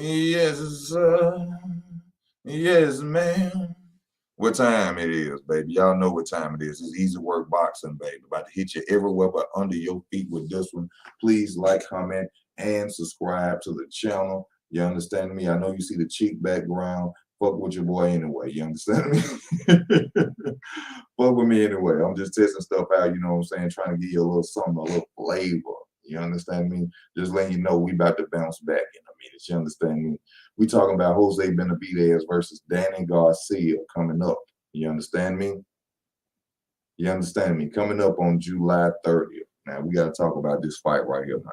Yes, sir. Yes, ma'am. What time it is, baby? Y'all know what time it is. It's easy work boxing, baby. About to hit you everywhere but under your feet with this one. Please like, comment, and subscribe to the channel. You understand me? I know you see the cheek background. Fuck with your boy anyway. You understand me? Fuck with me anyway. I'm just testing stuff out, you know what I'm saying? Trying to give you a little something, a little flavor. You understand me? Just letting you know we about to bounce back in a minute. You understand me? We talking about Jose Benavidez versus Danny Garcia coming up. You understand me? You understand me? Coming up on July 30th. Now we got to talk about this fight right here, man.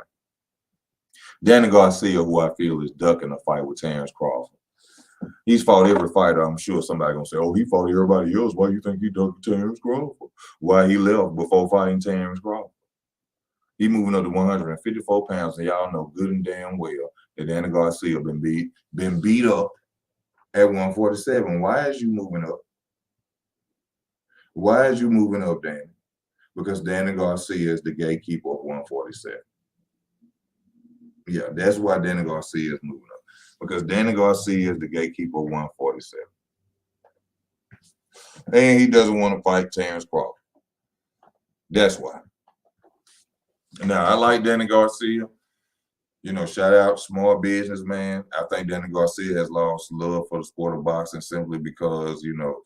Danny Garcia, who I feel is ducking a fight with Terrence Crawford. He's fought every fighter. I'm sure somebody gonna say, "Oh, he fought everybody else. Why you think he ducked Terrence Crawford? Why he left before fighting Terrence Crawford?" He moving up to 154 pounds, and y'all know good and damn well that Danny Garcia been beat up at 147. Why is you moving up? Why is you moving up, Danny? Because Danny Garcia is the gatekeeper of 147. Yeah, that's why Danny Garcia is moving up. Because Danny Garcia is the gatekeeper of 147. And he doesn't want to fight Terrence Crawford. That's why. Now, I like Danny Garcia. You know, shout out small businessman. I think Danny Garcia has lost love for the sport of boxing simply because, you know,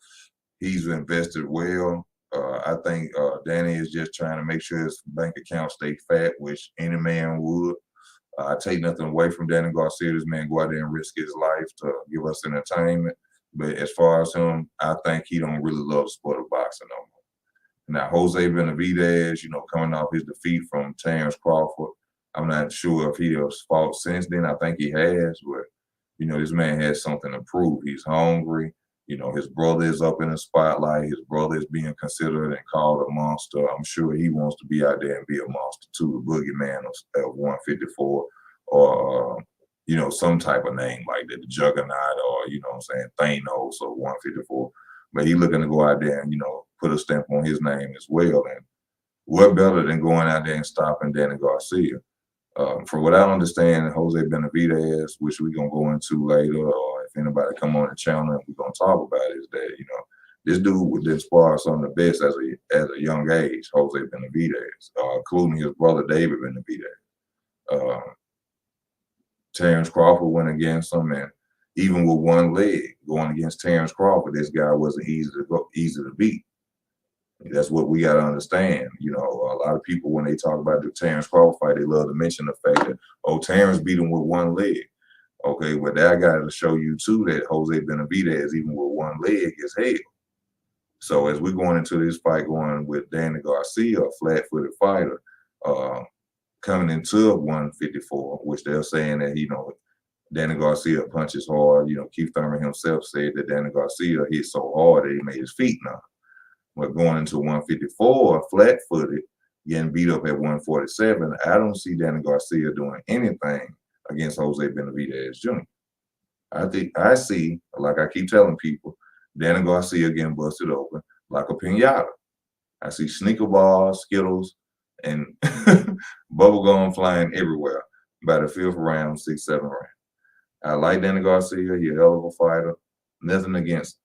he's invested well. I think Danny is just trying to make sure his bank account stay fat, which any man would. I take nothing away from Danny Garcia. This man go out there and risk his life to give us entertainment. But as far as him, I think he don't really love the sport of boxing no more. Now, Jose Benavidez, you know, coming off his defeat from Terrence Crawford, I'm not sure if he has fought since then. I think he has, but, you know, this man has something to prove. He's hungry. You know, his brother is up in the spotlight. His brother is being considered and called a monster. I'm sure he wants to be out there and be a monster too, the boogeyman of 154 or, you know, some type of name like that, the Juggernaut or, you know what I'm saying, Thanos or 154. But he looking to go out there and, you know, put a stamp on his name as well. And what better than going out there and stopping Danny Garcia? From what I understand, Jose Benavidez, which we're going to go into later, or if anybody come on the channel and we're going to talk about it, is that, you know, this dude would inspire some of the best as a young age, Jose Benavidez, including his brother David Benavidez. Terrence Crawford went against him, and even with one leg going against Terrence Crawford, this guy wasn't easy to beat. That's what we got to understand. You know, a lot of people, when they talk about the Terrence Crawford fight, they love to mention the fact that, oh, Terrence beat him with one leg. Okay, but that got to show you, too, that Jose Benavidez, even with one leg, is hell. So as we're going into this fight, going with Danny Garcia, a flat-footed fighter, coming into 154, which they're saying that, you know, Danny Garcia punches hard. You know, Keith Thurman himself said that Danny Garcia hit so hard that he made his feet numb. But going into 154, flat-footed, getting beat up at 147, I don't see Danny Garcia doing anything against Jose Benavidez Jr. I see, like I keep telling people, Danny Garcia getting busted open like a piñata. I see sneaker balls, Skittles, and bubble gum flying everywhere by the 5th round, 6th, 7th round. I like Danny Garcia. He's a hell of a fighter. Nothing against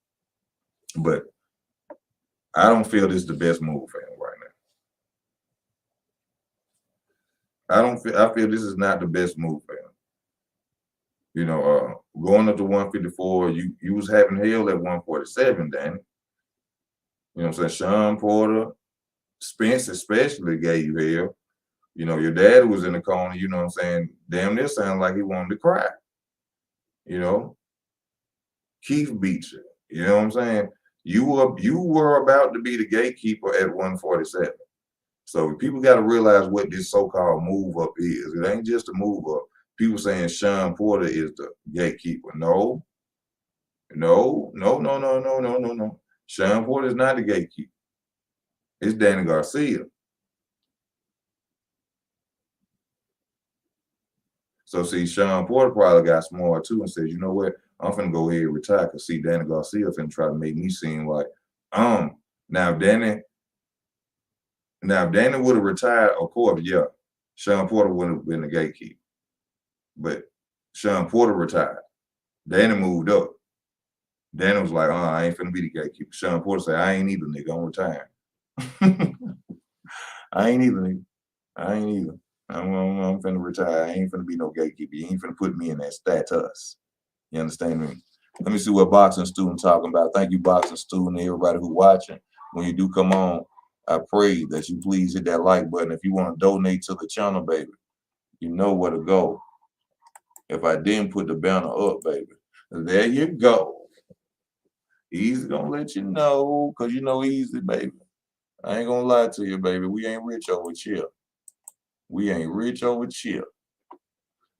him. But I don't feel this is the best move for him right now. I feel this is not the best move for him. You know, going up to 154, you was having hell at 147, Danny. You know what I'm saying? Sean Porter, Spence especially gave you hell. You know, your dad was in the corner, you know what I'm saying? Damn near sounded like he wanted to cry. You know? Keith beat you. You know what I'm saying? You were about to be the gatekeeper at 147. So people got to realize what this so-called move up is. It ain't just a move up. People saying Sean Porter is the gatekeeper. No. Sean Porter is not the gatekeeper. It's Danny Garcia. So see, Sean Porter probably got smart too and said, you know what? I'm finna go ahead and retire because see, Danny Garcia finna try to make me seem like, now if Danny would have retired, of course, yeah, Sean Porter wouldn't have been the gatekeeper. But Sean Porter retired. Danny moved up. Danny was like, I ain't finna be the gatekeeper. Sean Porter said, I ain't either, nigga. I'm retiring. I ain't either, nigga. I ain't either. I'm finna retire. I ain't finna be no gatekeeper. You ain't finna put me in that status. You understand me? Let me see what Boxing Student talking about. Thank you, Boxing Student, and everybody who watching. When you do come on, I pray that you please hit that like button. If you want to donate to the channel, baby, you know where to go. If I didn't put the banner up, baby, there you go. Easy gonna let you know, cause you know Easy, baby. I ain't gonna lie to you, baby. We ain't rich over here. We ain't rich over here.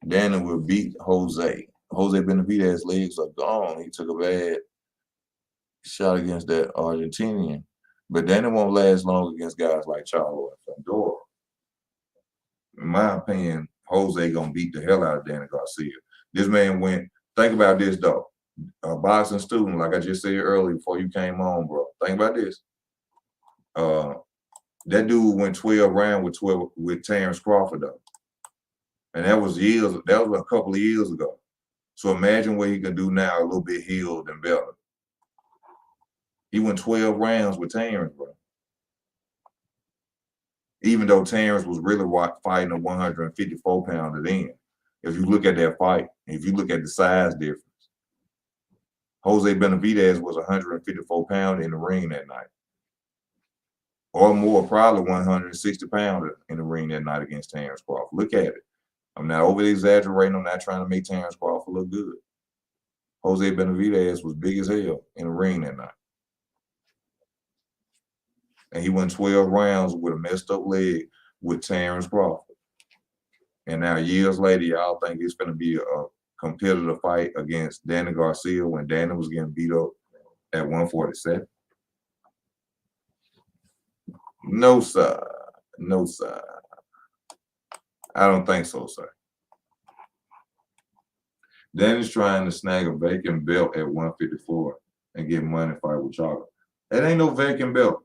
Danny will beat Jose. Jose Benavidez legs are gone. He took a bad shot against that Argentinian. But Danny won't last long against guys like Charlo and Fandora. In my opinion, Jose gonna beat the hell out of Danny Garcia. This man went, think about this though. A Boxing Student, like I just said earlier before you came on, bro. Think about this. That dude went 12 rounds with Terrence Crawford though. And that was a couple of years ago. So imagine what he can do now, a little bit healed and better. He went 12 rounds with Terrence, bro. Even though Terrence was really fighting a 154-pounder then. If you look at that fight, if you look at the size difference, Jose Benavidez was 154-pounder in the ring that night. Or more, probably 160-pounder in the ring that night against Terrence Crawford. Look at it. I'm not over-exaggerating. I'm not trying to make Terrence Crawford look good. Jose Benavidez was big as hell in the ring that night. And he went 12 rounds with a messed up leg with Terrence Crawford. And now years later, y'all think it's going to be a competitive fight against Danny Garcia when Danny was getting beat up at 147? No, sir. No, sir. I don't think so, sir. Danny's trying to snag a vacant belt at 154 and get money fight with Charlo. That ain't no vacant belt.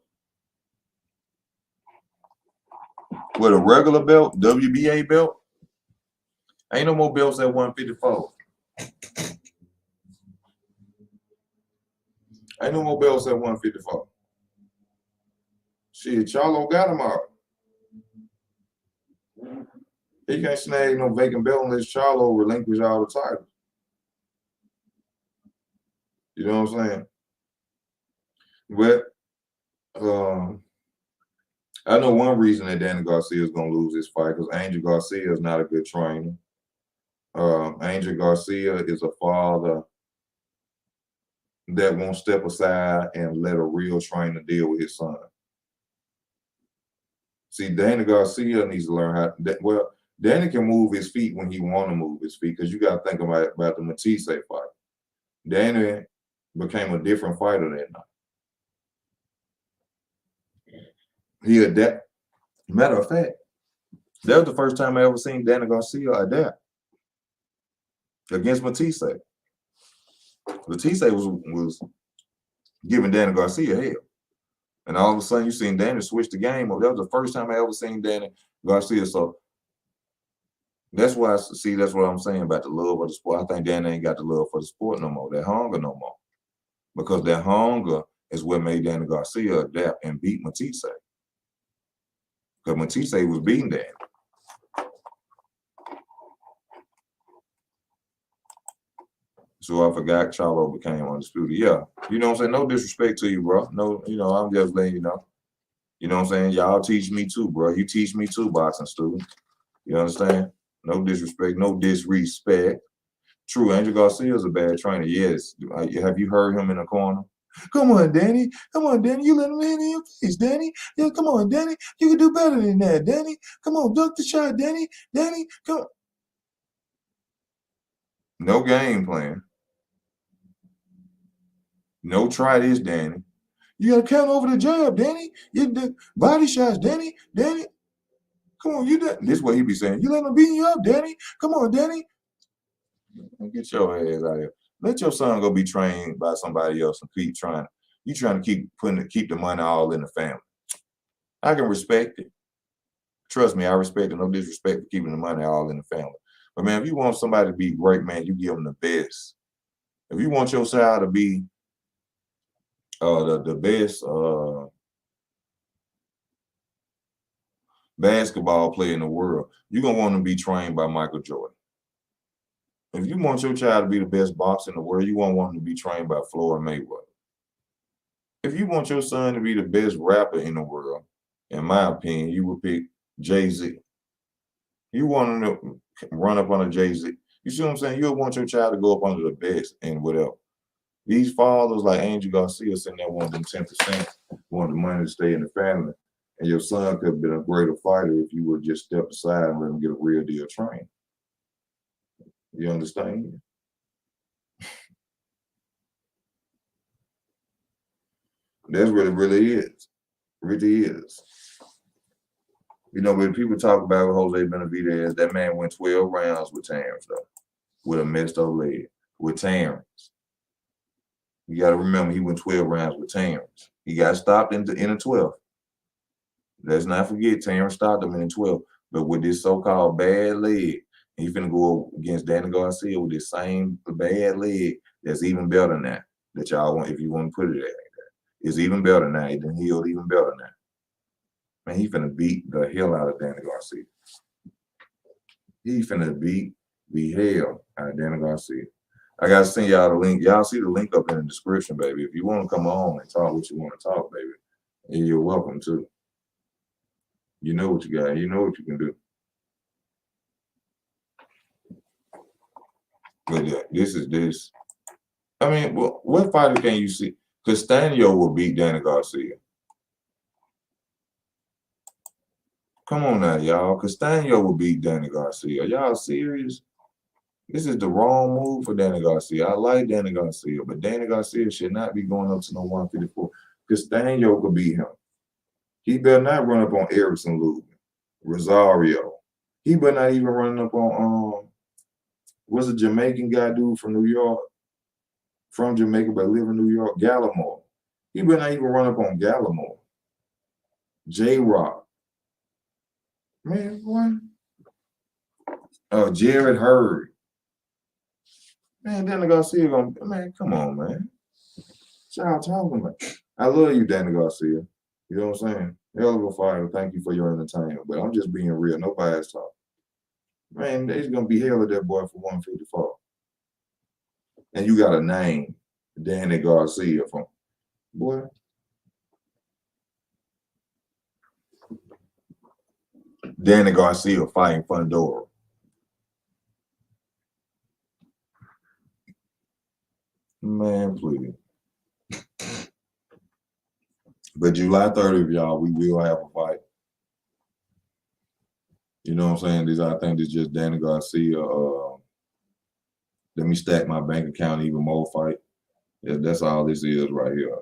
With a regular belt, WBA belt, ain't no more belts at 154. Ain't no more belts at 154. Shit, Charlo got him out. He can't snag no vacant belt unless Charlo relinquish all the titles. You know what I'm saying? But I know one reason that Danny Garcia is going to lose this fight because Angel Garcia is not a good trainer. Angel Garcia is a father that won't step aside and let a real trainer deal with his son. See, Danny Garcia needs to learn how. Well, Danny can move his feet when he want to move his feet because you got to think about the Matisse fight. Danny became a different fighter that night. He adapt. Matter of fact, that was the first time I ever seen Danny Garcia adapt against Matisse. Matisse was giving Danny Garcia hell. And all of a sudden, you seen Danny switch the game up. That was the first time I ever seen Danny Garcia. So that's why that's what I'm saying about the love of the sport. I think Danny ain't got the love for the sport no more, that hunger no more. Because that hunger is what made Danny Garcia adapt and beat Matisse. Because Matisse was beating Danny. So I forgot Charlo became undisputed. Yeah. You know what I'm saying? No disrespect to you, bro. No, I'm just letting you know. You know what I'm saying? Y'all teach me too, bro. You teach me too, boxing student. You understand? No disrespect, no disrespect. True, Angel Garcia is a bad trainer. Yes. Have you heard him in the corner? Come on, Danny. Come on, Danny. You let him in your face, Danny. Yeah, come on, Danny. You can do better than that, Danny. Come on, duck the shot, Danny. Danny, come on. No game plan. No try this, Danny. You gotta count over the jab, Danny. You the body shots, Danny. Danny, come on, this is what he be saying. You let him beat you up, Danny. Come on, Danny. Get your ass out of here. Let your son go be trained by somebody else and keep trying. You trying to keep the money all in the family. I can respect it. Trust me, I respect it. No disrespect for keeping the money all in the family. But man, if you want somebody to be great, man, you give them the best. If you want your child to be the best basketball player in the world, you're gonna want to be trained by Michael Jordan. If you want your child to be the best boxer in the world, you won't want him to be trained by Floyd Mayweather. If you want your son to be the best rapper in the world, in my opinion, you would pick Jay-Z. You want him to run up under Jay-Z. You see what I'm saying? You'll want your child to go up under the best and whatever. These fathers like Angel Garcia sitting there wanting them 10%, wanting the money to stay in the family. And your son could have been a greater fighter if you would just step aside and let him get a real deal training. You understand? That's what it really is. Really is. You know, when people talk about Jose Benavidez, that man went 12 rounds with Terrence, though, with a messed up leg, with Terrence. You got to remember, he went 12 rounds with Terrence. He got stopped in the 12th. Let's not forget, Terrence stopped him in the 12th. But with this so-called bad leg, he finna go against Danny Garcia with this same bad leg that's even better than that y'all want, if you want to put it at that. It's even better now. He done healed even better now. Man, he finna beat the hell out of Danny Garcia. He finna beat the hell out of Danny Garcia. I gotta send y'all the link. Y'all see the link up in the description, baby. If you want to come on and talk what you want to talk, baby, and you're welcome to. You know what you got. You know what you can do. But yeah, this is this. I mean, what fighter can you see? Castaño will beat Danny Garcia. Come on now, y'all. Castaño will beat Danny Garcia. Are y'all serious? This is the wrong move for Danny Garcia. I like Danny Garcia, but Danny Garcia should not be going up to no 154. Castaño could beat him. He better not run up on Erickson Lubin, Rosario. He better not even run up on what's a Jamaican guy dude from New York? From Jamaica but live in New York, Gallimore. He better not even run up on Gallimore. J-Rock. Man, what? Jared Hurd. Man, Danny Garcia gonna, man, come on, man. What y'all talking about? I love you, Danny Garcia. You know what I'm saying? Hell of a fighter. Thank you for your entertainment. But I'm just being real. Nobody's talking. Man, they's gonna be hell of that boy for 154. And you got a name, Danny Garcia from boy. Danny Garcia fighting Fundora. Man, please. But July 30th, y'all, we will have a fight. You know what I'm saying? I think this is just Danny Garcia. Let me stack my bank account even more fight. Yeah, that's all this is right here.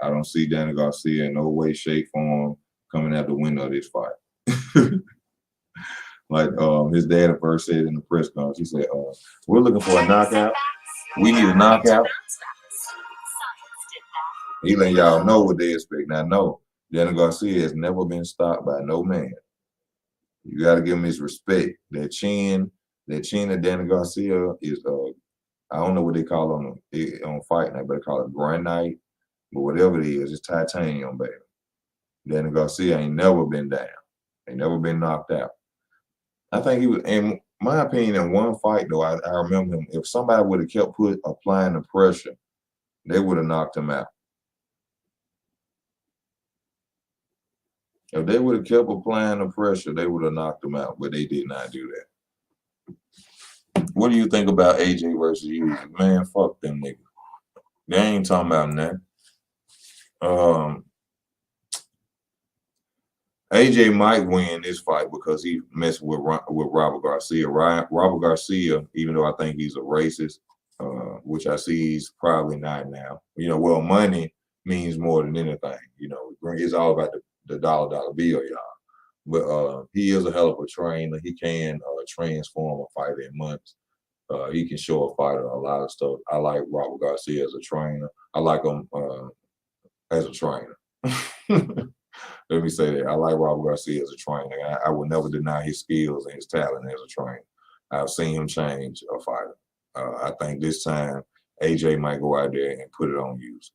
I don't see Danny Garcia in no way, shape, form coming out the winner of this fight. Like his dad at first said in the press conference, he said, we're looking for a knockout. We need a knockout. He letting y'all know what they expect. Now, no, Danny Garcia has never been stopped by no man. You got to give him his respect. That chin of Danny Garcia is, I don't know what they call on fight night, but they call it granite, but whatever it is, it's titanium, baby. Danny Garcia ain't never been down. Ain't never been knocked out. I think he was, in my opinion, in one fight, though, I remember him, if somebody would have kept applying the pressure, they would have knocked him out. If they would have kept applying the pressure, they would have knocked him out, but they did not do that. What do you think about AJ versus you? Man, fuck them niggas. They ain't talking about nothing. AJ might win this fight because he messed with Robert Garcia. Robert Garcia, even though I think he's a racist, which I see he's probably not now. You know, well, money means more than anything. You know, it's all about the dollar bill, y'all. But he is a hell of a trainer. He can transform a fighter in months. He can show a fighter a lot of stuff. I like Robert Garcia as a trainer. I like him as a trainer. Let me say that. I like Robert Garcia as a trainer. I would never deny his skills and his talent as a trainer. I've seen him change a fighter. I think this time AJ might go out there and put it on Usyk.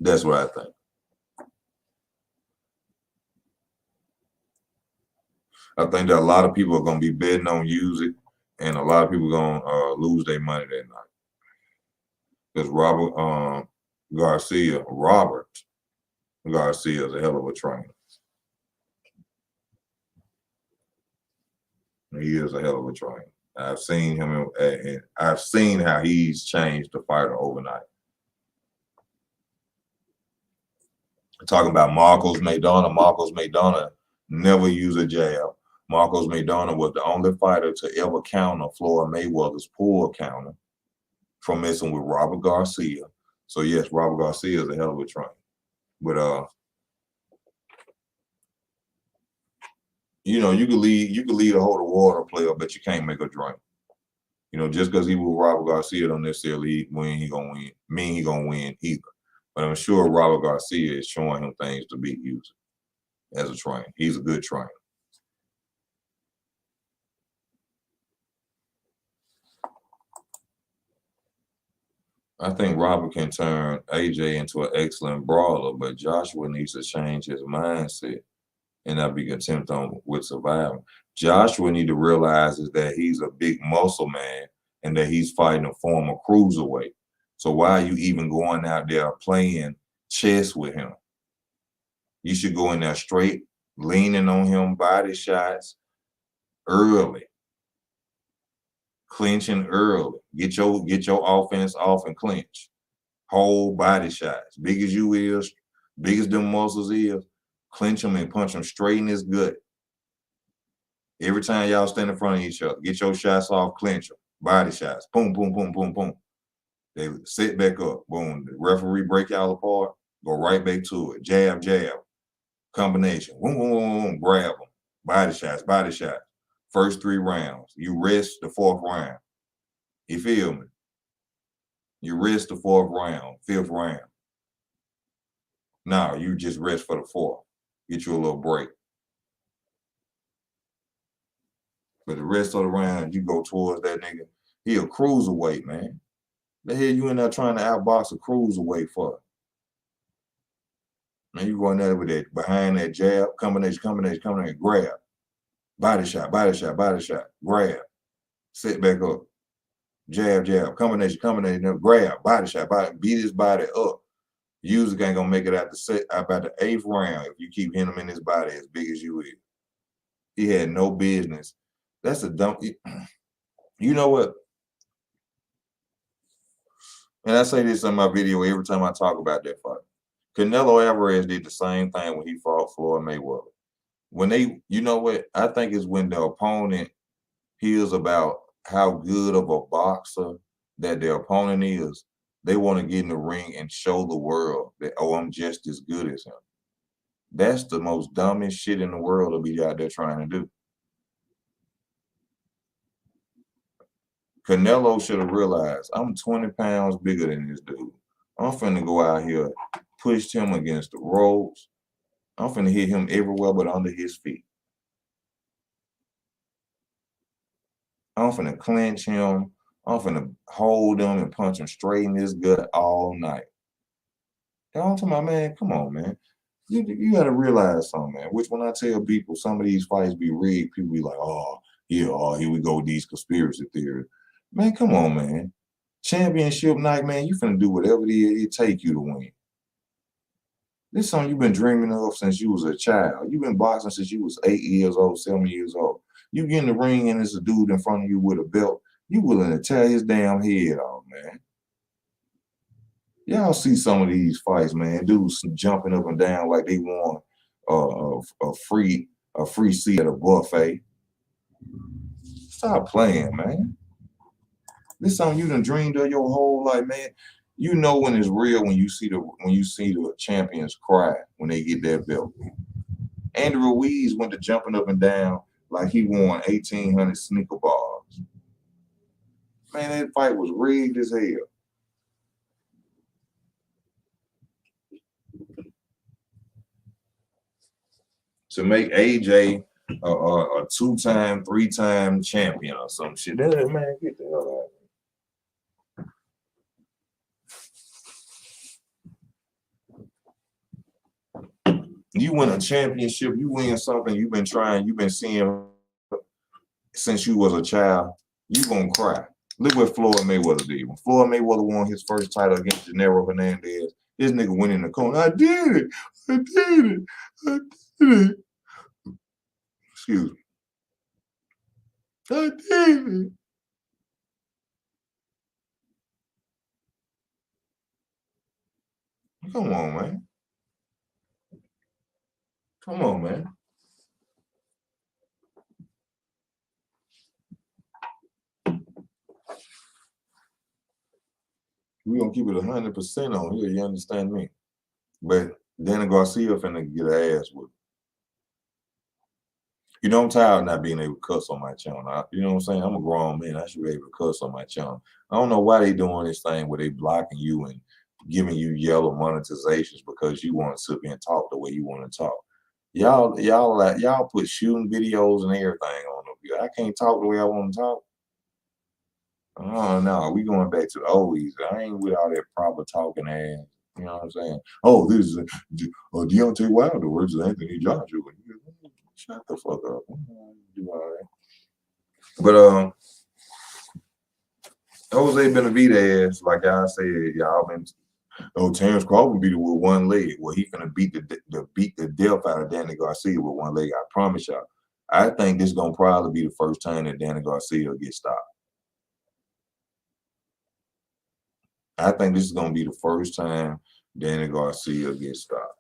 That's what I think. I think that a lot of people are going to be betting on Usyk, and a lot of people are going to lose their money that night. Because Robert Garcia is a hell of a trainer. He is a hell of a trainer. I've seen him, and I've seen how he's changed the fighter overnight. Talking about Marcos Maidana never used a jab. Marcos Maidana was the only fighter to ever counter Floyd Mayweather's pull counter from messing with Robert Garcia. So yes, Robert Garcia is a hell of a trainer. But you know, you can lead a hold of water player, but you can't make a drink. You know, just because he was Robert Garcia don't necessarily mean he gonna win either. But I'm sure Robert Garcia is showing him things to beat Usyk as a trainer. He's a good trainer. I think Robert can turn AJ into an excellent brawler, but Joshua needs to change his mindset and not be content with surviving. Joshua need to realize is that he's a big muscle man and that he's fighting a former cruiserweight. So why are you even going out there playing chess with him? You should go in there straight, leaning on him, body shots early, clinching early. Get your offense off and clinch. Whole body shots. Big as you is, big as them muscles is, clinch him and punch him straight in his gut. Every time y'all stand in front of each other, get your shots off, clinch them. Body shots. Boom, boom, boom, boom, boom. They sit back up. Boom. The referee break y'all apart. Go right back to it. Jab, jab. Combination. Boom, boom, boom, boom. Grab them. Body shots, body shots. First 3 rounds. You rest the 4th round. You feel me? You rest the 4th round, 5th round. Now you just rest for the 4th. Get you a little break. But the rest of the round, you go towards that nigga. He a cruiserweight, man. The hell you in there trying to outbox a cruiserweight for? Man, you going there with that behind that jab, combination, grab. Body shot, body shot, body shot, grab. Sit back up. Jab, jab, combination, grab, body shot, beat his body up. Usyk ain't gonna make it out about the 8th round if you keep hitting him in his body as big as you is. He had no business. That's a dumb. You know what? And I say this in my video every time I talk about that fight. Canelo Alvarez did the same thing when he fought Floyd Mayweather. When you know what? I think it's when the opponent hears about how good of a boxer that their opponent is, they want to get in the ring and show the world that, oh, I'm just as good as him. That's the most dumbest shit in the world to be out there trying to do. Canelo should have realized, I'm 20 pounds bigger than this dude. I'm finna go out here, push him against the ropes. I'm finna hit him everywhere but under his feet. I'm finna clinch him. I'm finna hold him and punch him straight in his gut all night. And I'm talking about, man, come on, man. You got to realize something, man. Which when I tell people some of these fights be rigged, people be like, oh, yeah, here we go, these conspiracy theories. Man, come on, man. Championship night, man, you finna do whatever it take you to win. This is something you've been dreaming of since you was a child. You've been boxing since you was 8 years old, 7 years old. You get in the ring and there's a dude in front of you with a belt. You willing to tear his damn head off, man. Y'all see some of these fights, man. Dudes jumping up and down like they won a free seat at a buffet. Stop playing, man. This is something you done dreamed of your whole life, man. You know when it's real when you see the champions cry when they get that belt. Andrew Ruiz went to jumping up and down like he won 1,800 sneaker bars. Man, that fight was rigged as hell. To make AJ a 2-time, 3-time champion or some shit. That man, get the hell out of here. You win a championship, you win something you've been seeing since you was a child, you gonna cry. Look what Floyd Mayweather did. When Floyd Mayweather won his first title against Gennaro Hernandez, this nigga went in the corner. I did it. I did it. I did it. Excuse me. I did it. Come on, man. Come on, man. We gonna keep it 100% on here. You understand me? But Danny Garcia finna get her ass whipped. You know, I'm tired of not being able to cuss on my channel. You know what I'm saying? I'm a grown man. I should be able to cuss on my channel. I don't know why they doing this thing where they blocking you and giving you yellow monetizations because you want to sit there and talk the way you want to talk. Y'all put shooting videos and everything on them. I can't talk the way I want to talk. Oh no, we going back to the oldies. I ain't with all that proper talking ass. You know what I'm saying? Oh, this is Deontay Wilder versus Anthony Joshua. Shut the fuck up. Do all that. But Jose Benavidez, like I said, y'all been. Oh, Terrence Crawford beat it with one leg. Well, he gonna beat the death out of Danny Garcia with one leg. I promise y'all. I think this is gonna probably be the first time that Danny Garcia gets stopped. I think this is gonna be the first time Danny Garcia gets stopped.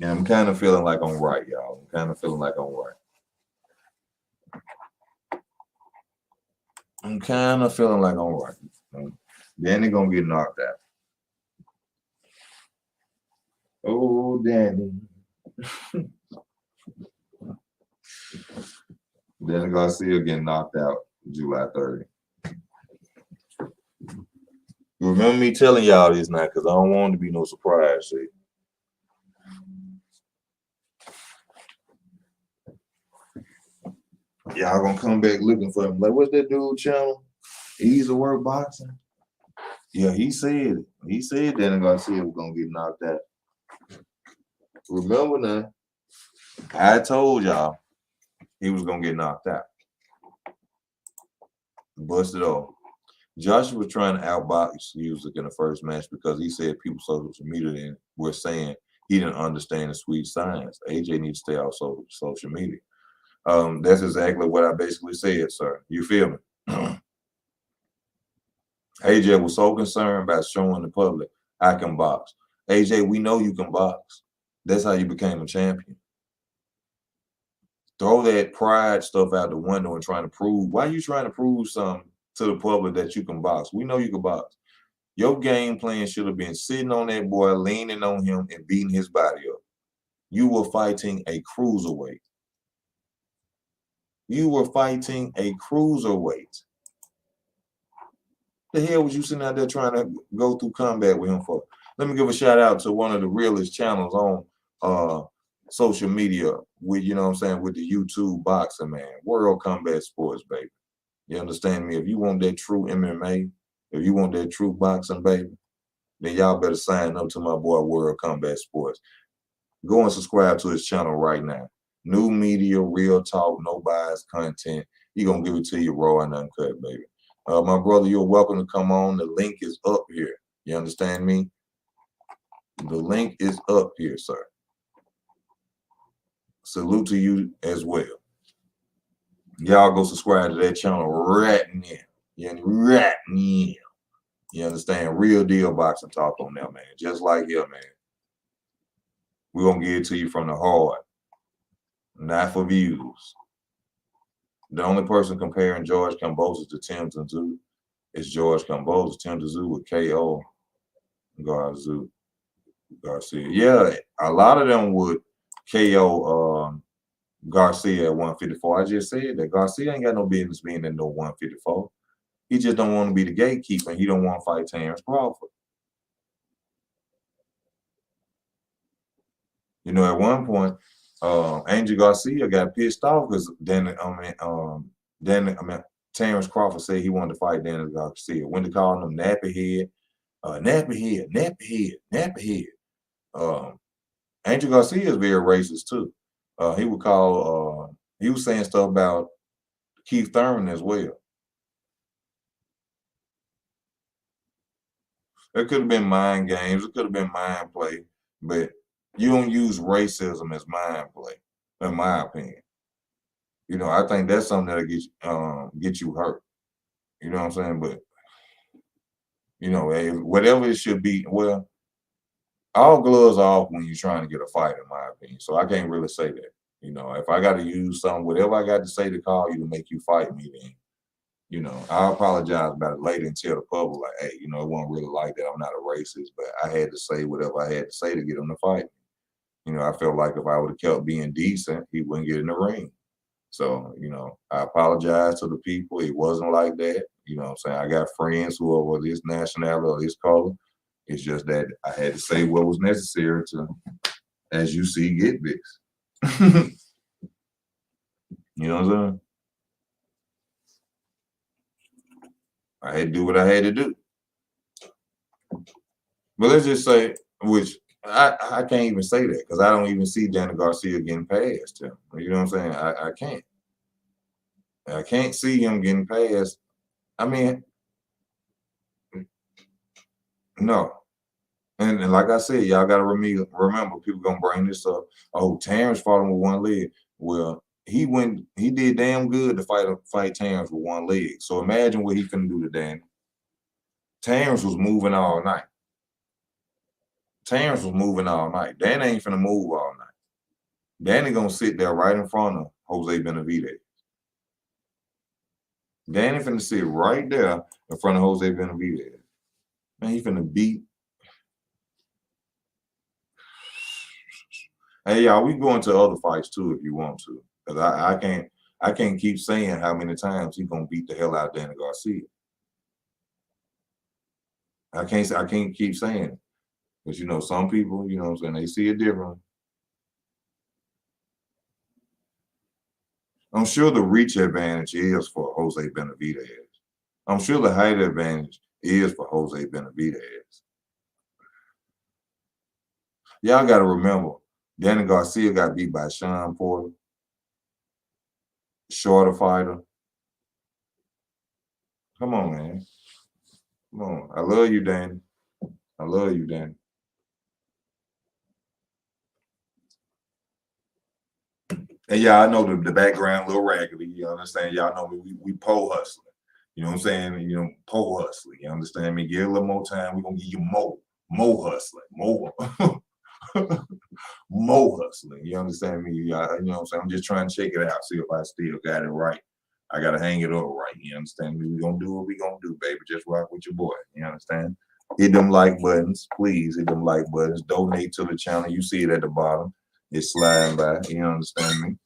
And I'm kind of feeling like I'm right, y'all. I'm kind of feeling like I'm right. I'm kind of feeling like I'm right. Danny gonna get knocked out. Oh, Danny. Danny Garcia getting knocked out July 30. Remember me telling y'all this now because I don't want it to be no surprise. See? Y'all gonna come back looking for him. Like, what's that dude channel? Easy Work Boxing. Yeah, he said Danny Garcia was gonna get knocked out. Remember now, I told y'all he was gonna get knocked out. Busted off. Joshua was trying to outbox Usyk in the first match because he said people social media were saying he didn't understand the sweet science. AJ needs to stay off social media. That's exactly what I basically said, sir. You feel me? AJ was so concerned about showing the public I can box. AJ, we know you can box. That's how you became a champion. Throw that pride stuff out the window and trying to prove. Why are you trying to prove something to the public that you can box? We know you can box. Your game plan should have been sitting on that boy, leaning on him, and beating his body up. You were fighting a cruiserweight. You were fighting a cruiserweight. The hell was you sitting out there trying to go through combat with him for? Let me give a shout out to one of the realest channels on social media with, you know what I'm saying, with the YouTube boxing, man. World Combat Sports, baby. You understand me? If you want that true MMA, if you want that true boxing, baby, then y'all better sign up to my boy World Combat Sports. Go and subscribe to his channel right now. New media, real talk, no bias content. He gonna give it to you raw and uncut, baby. My brother, you're welcome to come on. The link is up here. You understand me? The link is up here, sir. Salute to you as well. Y'all go subscribe to that channel right now. Right now. You understand? Real deal boxing talk on there, man. Just like here, man. We're going to give it to you from the heart. Not for views. The only person comparing George Kambosos to Tim Tszyu is George Kambosos. Tim Tszyu with KO Garcia. Yeah, a lot of them would KO Garcia at 154. I just said that Garcia ain't got no business being in no 154. He just don't want to be the gatekeeper, and he don't want to fight Terrence Crawford. You know, at one point, Angel Garcia got pissed off because Terrence Crawford said he wanted to fight Danny Garcia. When they called him nappy head, nappy head. Angel Garcia is very racist too. He would call. He was saying stuff about Keith Thurman as well. It could have been mind games. It could have been mind play, but you don't use racism as mind play, in my opinion. You know, I think that's something that'll get you hurt. You know what I'm saying? But you know, whatever it should be, well, all gloves are off when you're trying to get a fight, in my opinion. So I can't really say that. You know, if I got to use something, whatever I got to say to call you to make you fight me, then you know, I'll apologize about it later and tell the public, like, hey, you know, it wasn't really like that. I'm not a racist, but I had to say whatever I had to say to get him to fight me. You know, I felt like if I would have kept being decent, he wouldn't get in the ring. So, you know, I apologize to the people. It wasn't like that. You know what I'm saying? I got friends who are this nationality or this color. It's just that I had to say what was necessary to, as you see, get this. You know what I'm saying? I had to do what I had to do. But let's just say, which I can't even say that because I don't even see Danny Garcia getting past him. You know what I'm saying? I can't. I can't see him getting past. I mean, no. And like I said, y'all got to remember, people going to bring this up. Oh, Terrence fought him with one leg. Well, he did damn good to fight Terrence with one leg. So imagine what he finna do to Danny. Terrence was moving all night. Danny ain't finna move all night. Danny gonna sit there right in front of Jose Benavidez. Danny finna sit right there in front of Jose Benavidez. Man, he finna beat. Hey y'all, we go into other fights too if you want to. Because I can't keep saying how many times he's gonna beat the hell out of Danny Garcia. I can't keep saying it. Because you know, some people, you know what I'm saying, they see it differently. I'm sure the reach advantage is for Jose Benavidez. I'm sure the height advantage is for Jose Benavidez. Y'all got to remember, Danny Garcia got beat by Sean Porter, shorter fighter. Come on, man. Come on. I love you, Danny. I love you, Danny. And yeah, I know the background a little raggedy. You understand? Y'all know we pole hustling. You know what I'm saying? You know, pole hustling. You understand me? Give a little more time. We're gonna give you more hustling. More more hustling. You understand me? You know what I'm saying? I'm just trying to shake it out, see if I still got it right. I gotta hang it up right. You understand me? We're gonna do what we gonna do, baby. Just rock with your boy. You understand? Hit them like buttons, please. Hit them like buttons. Donate to the channel. You see it at the bottom. It's sliding by. You understand me?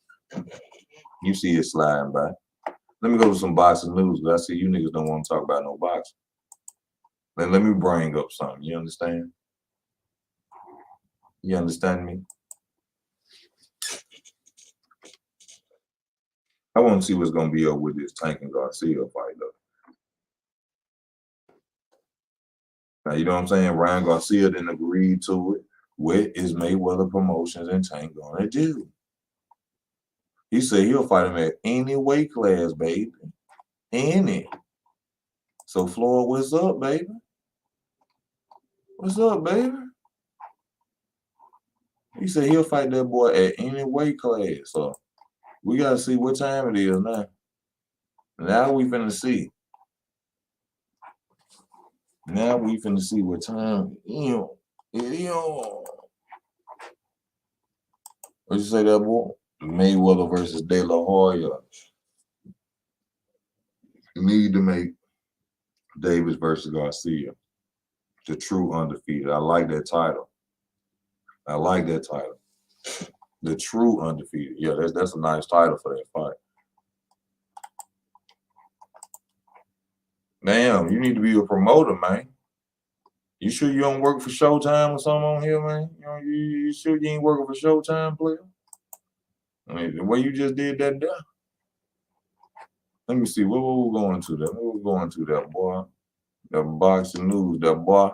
You see it sliding by. Let me go to some boxing news because I see you niggas don't want to talk about no boxing. Let me bring up something. You understand? You understand me? I want to see what's going to be up with this Tank and Garcia fight, though. Now, you know what I'm saying? Ryan Garcia didn't agree to it. What is Mayweather Promotions and Tank going to do? He said he'll fight him at any weight class, baby. Any. So, Floyd, what's up, baby? What's up, baby? He said he'll fight that boy at any weight class. So, we got to see what time it is now. Now we finna see. Now we finna see what time it is. What you say that, boy? Mayweather versus De La Hoya. You need to make Davis versus Garcia the true undefeated. I like that title. I like that title. The true undefeated. Yeah, that's a nice title for that fight. Damn, you need to be a promoter, man. You sure you don't work for Showtime or something on here, man? You sure you ain't working for Showtime, player? I mean, the way you just did that there. Let me see. What we going to that? What we going to that, boy? That boxing news, that boy.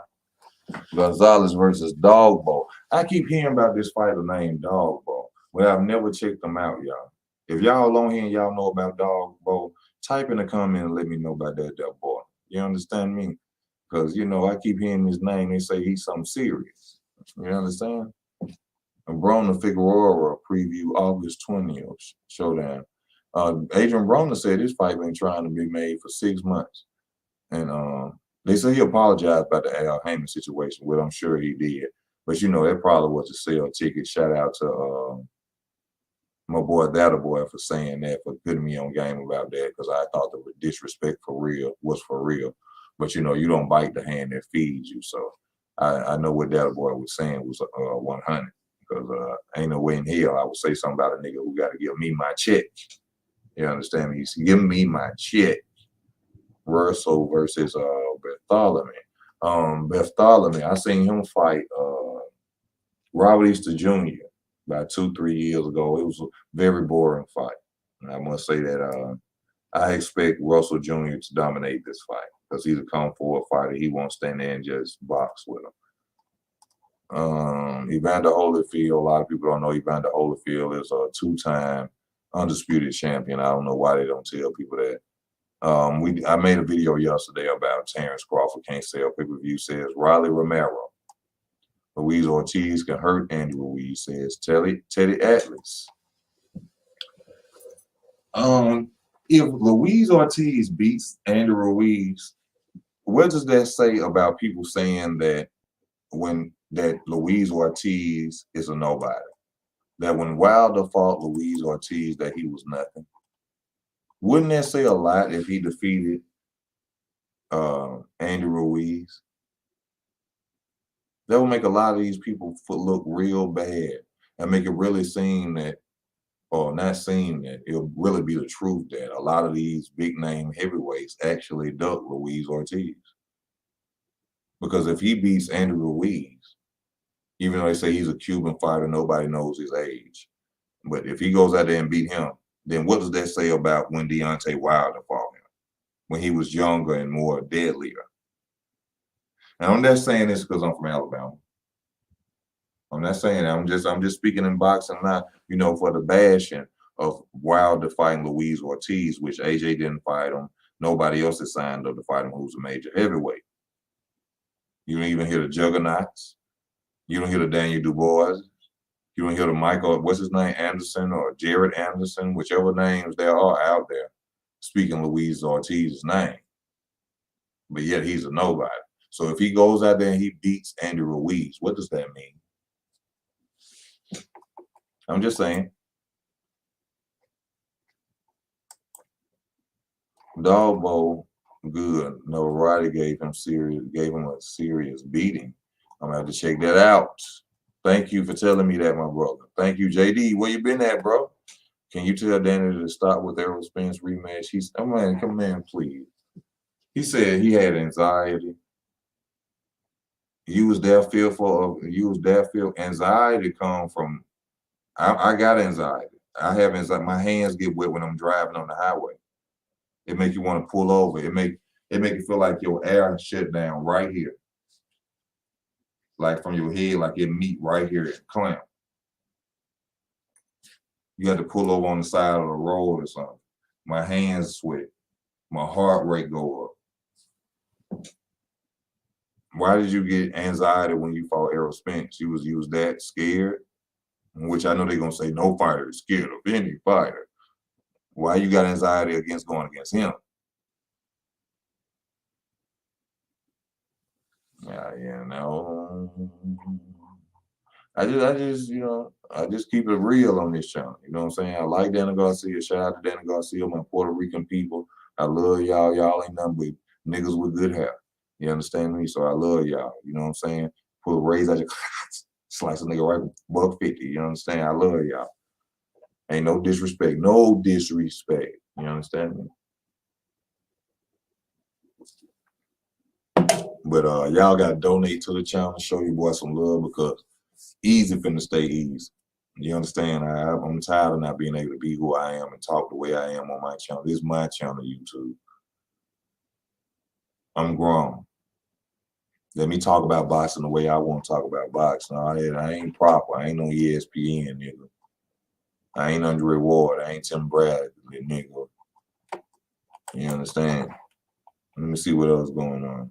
Gonzalez versus Dogbo. I keep hearing about this fighter named Dogbo, but I've never checked them out, y'all. If y'all on here and y'all know about Dogbo, type in the comment and let me know about that boy. You understand me? Because, you know, I keep hearing his name. They say he's something serious. You understand? And Broner Figueroa preview August 20th showdown. Adrian Broner said this fight been trying to be made for 6 months. And they say he apologized about the Al Haney situation, which I'm sure he did. But, you know, that probably was to sell tickets. Shout out to my boy, that boy, for saying that, for putting me on game about that, because I thought the disrespect for real was for real. But, you know, you don't bite the hand that feeds you. So I know what that boy was saying was 100. Because ain't no way in hell I would say something about a nigga who got to give me my check. You understand me? He's giving me my check. Russell versus Bartholomew. Bartholomew, I seen him fight Robert Easter Jr. about 2-3 years ago. It was a very boring fight. And I must say that I expect Russell Jr. to dominate this fight because he's a come forward fighter. He won't stand there and just box with him. Evander Holyfield, a lot of people don't know Evander Holyfield is a 2-time undisputed champion. I don't know why they don't tell people that. I made a video yesterday about Terrence Crawford can't sell pay-per-view, says Riley Romero. Luis Ortiz can hurt Andy Ruiz, says Teddy Atlas. If Luis Ortiz beats Andy Ruiz, what does that say about people saying that that Luis Ortiz is a nobody? That when Wilder fought Luis Ortiz, that he was nothing? Wouldn't that say a lot if he defeated Andy Ruiz? That would make a lot of these people look real bad and make it really seem that, or not seem that, it'll really be the truth that a lot of these big name heavyweights actually duck Luis Ortiz. Because if he beats Andy Ruiz, even though they say he's a Cuban fighter, nobody knows his age. But if he goes out there and beat him, then what does that say about when Deontay Wilder fought him? When he was younger and more deadlier. And I'm not saying this because I'm from Alabama. I'm not saying that. I'm just speaking in boxing, not, you know, for the bashing of Wilder fighting Luis Ortiz, which AJ didn't fight him. Nobody else is signed up to fight him who's a major heavyweight. You don't even hear the Juggernauts. You don't hear the Daniel Dubois. You don't hear the Michael, what's his name, Anderson or Jared Anderson, whichever names there are out there, speaking Luis Ortiz's name. But yet he's a nobody. So if he goes out there and he beats Andy Ruiz, what does that mean? I'm just saying. Dogbo, good. No, Roddy gave him a serious beating. I'm gonna have to check that out. Thank you for telling me that, my brother. Thank you, JD. Where you been at, bro? Can you tell Danny to stop with Errol Spence rematch? Come on, please. He said he had anxiety. You was that fearful. Anxiety come from, I got anxiety. I have anxiety. My hands get wet when I'm driving on the highway. It make you want to pull over. It make you feel like your air shut down right here. Like from your head, like it meet right here and clamp. You had to pull over on the side of the road or something. My hands sweat. My heart rate go up. Why did you get anxiety when you fought Errol Spence? You was that scared? Which I know they're gonna say no fighter is scared of any fighter. Why you got anxiety against going against him? Yeah, no. I just keep it real on this channel. You know what I'm saying? I like Danny Garcia. Shout out to Danny Garcia, my Puerto Rican people. I love y'all. Y'all ain't nothing but niggas with good hair. You understand me? So I love y'all. You know what I'm saying? Put a raise out your slice a nigga right $1.50. You understand? I love y'all. Ain't no disrespect. No disrespect. You understand me? But y'all gotta donate to the channel, show your boy some love because easy finna stay easy. You understand? I'm tired of not being able to be who I am and talk the way I am on my channel. This is my channel, YouTube. I'm grown. Let me talk about boxing the way I want to talk about boxing. I ain't proper. I ain't on ESPN, nigga. I ain't Andre Ward. I ain't Tim Bradley, nigga. You understand? Let me see what else going on.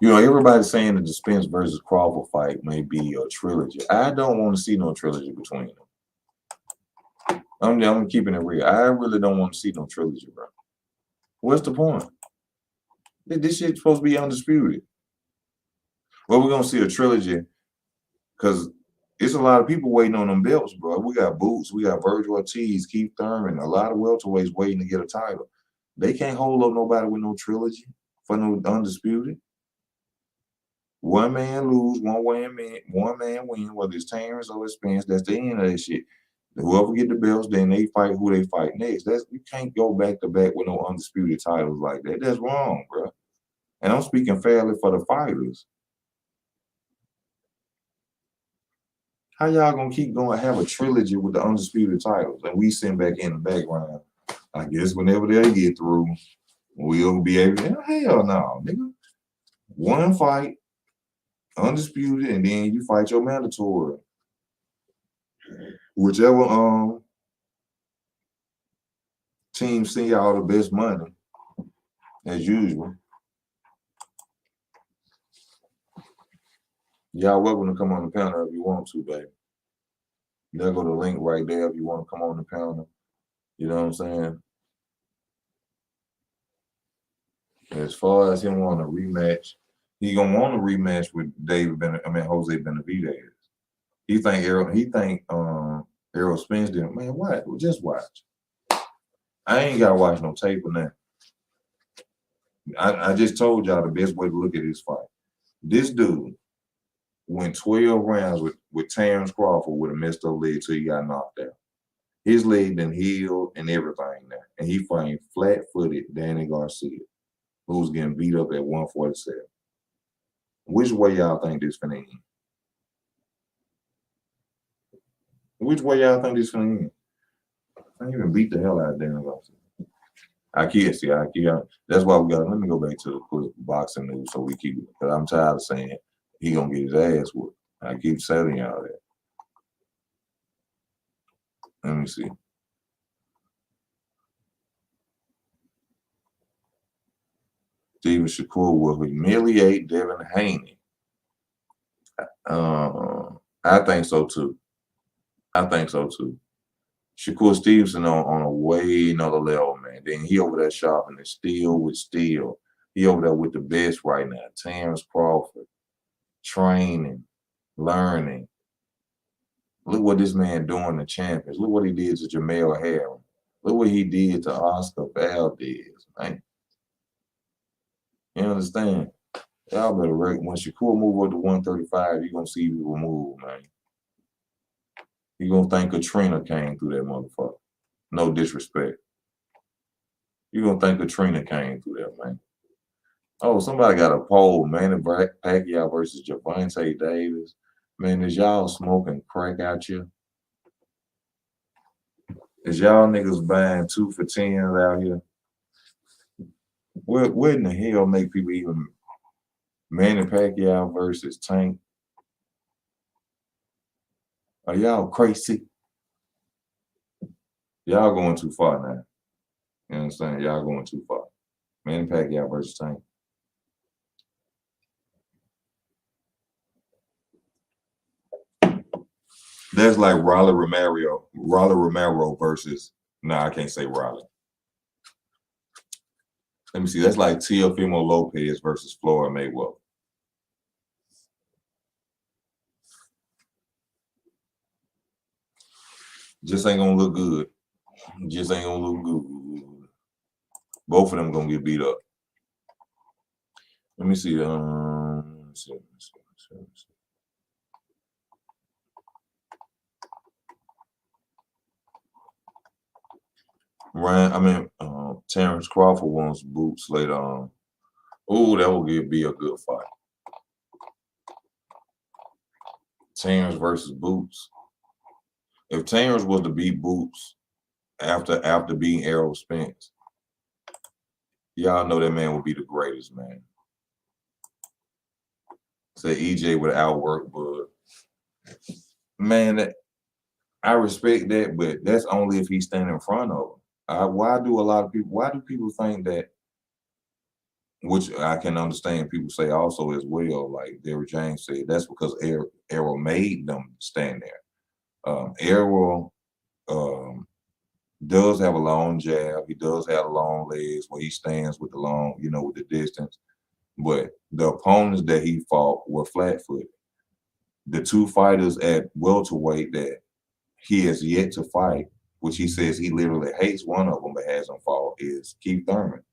You know, everybody's saying that the Spence versus Crawford fight may be a trilogy. I don't want to see no trilogy between them. I'm keeping it real. I really don't want to see no trilogy, bro. What's the point? This shit's supposed to be undisputed. Well, we're gonna see a trilogy because it's a lot of people waiting on them belts, bro. We got Boots, we got Virgil Ortiz, Keith Thurman, a lot of welterweights waiting to get a title. They can't hold up nobody with no trilogy for no undisputed. One man lose, one man win, whether it's Terrence or it's Spence. That's the end of that shit. Whoever get the belts, then they fight who they fight next. You can't go back to back with no undisputed titles like that. That's wrong, bro. And I'm speaking fairly for the fighters. How y'all gonna keep going have a trilogy with the undisputed titles and we sitting back in the background? I guess whenever they get through, we'll be able to. Hell no, nigga. One fight, undisputed, and then you fight your mandatory. Whichever team send y'all the best money, as usual. Y'all welcome to come on the panel if you want to, baby. There go the link right there if you want to come on the panel. You know what I'm saying? As far as him wanting a rematch, he gonna want a rematch with Jose Benavidez. He think Errol Spence didn't. Man, what? Just watch. I ain't gotta watch no tape or nothing. I just told y'all the best way to look at this fight. This dude went 12 rounds with Terrence Crawford with a messed up leg till he got knocked out. His leg then healed and everything now. And he fighting flat-footed Danny Garcia, who's getting beat up at 147. Which way y'all think this finna end? Which way y'all think this finna end? I ain't even beat the hell out of Danny Garcia. That's why we got. Let me go back to the quick boxing news so we keep it. Because I'm tired of saying he gonna get his ass whooped. I keep telling y'all that. Let me see. Steven Shakur will humiliate Devin Haney. I think so too. Shakur Stevenson on a way another level, man. Then he over there sharpening steel with steel. He over there with the best right now. Terrence Crawford, training, learning. Look what this man doing to champions. Look what he did to Jamel Harris. Look what he did to Oscar Valdez, man. You understand? Y'all better when Shakur move up to 135, you're gonna see people move, man. You're gonna think Katrina came through that motherfucker. No disrespect. You're gonna think Katrina came through that, man. Oh, somebody got a poll, Manny Pacquiao versus Gervonta Davis. Man, is y'all smoking crack out here? Is y'all niggas buying 2 for 10s out here? Where in the hell make people even Manny Pacquiao versus Tank? Are y'all crazy? Y'all going too far now. You understand? Y'all going too far. Manny Pacquiao versus Tank. That's like Rolly Romero versus. Nah, I can't say Rolly. Let me see. That's like Teofimo Lopez versus Floyd Mayweather. Just ain't gonna look good. Just ain't gonna look good. Both of them gonna get beat up. Let me see. Terrence Crawford wants Boots later on. Ooh, that would be a good fight. Terrence versus Boots. If Terrence was to beat Boots after beating Errol Spence, y'all know that man would be the greatest, man. Say EJ would outwork Bud. Man, I respect that, but that's only if he's standing in front of him. Why do people think that, which I can understand people say also as well, like Derrick James said, that's because Errol made them stand there. Errol does have a long jab. He does have long legs where he stands with the long, with the distance. But the opponents that he fought were flat-footed. The two fighters at welterweight that he has yet to fight, which he says he literally hates one of them but hasn't fought, is Keith Thurman.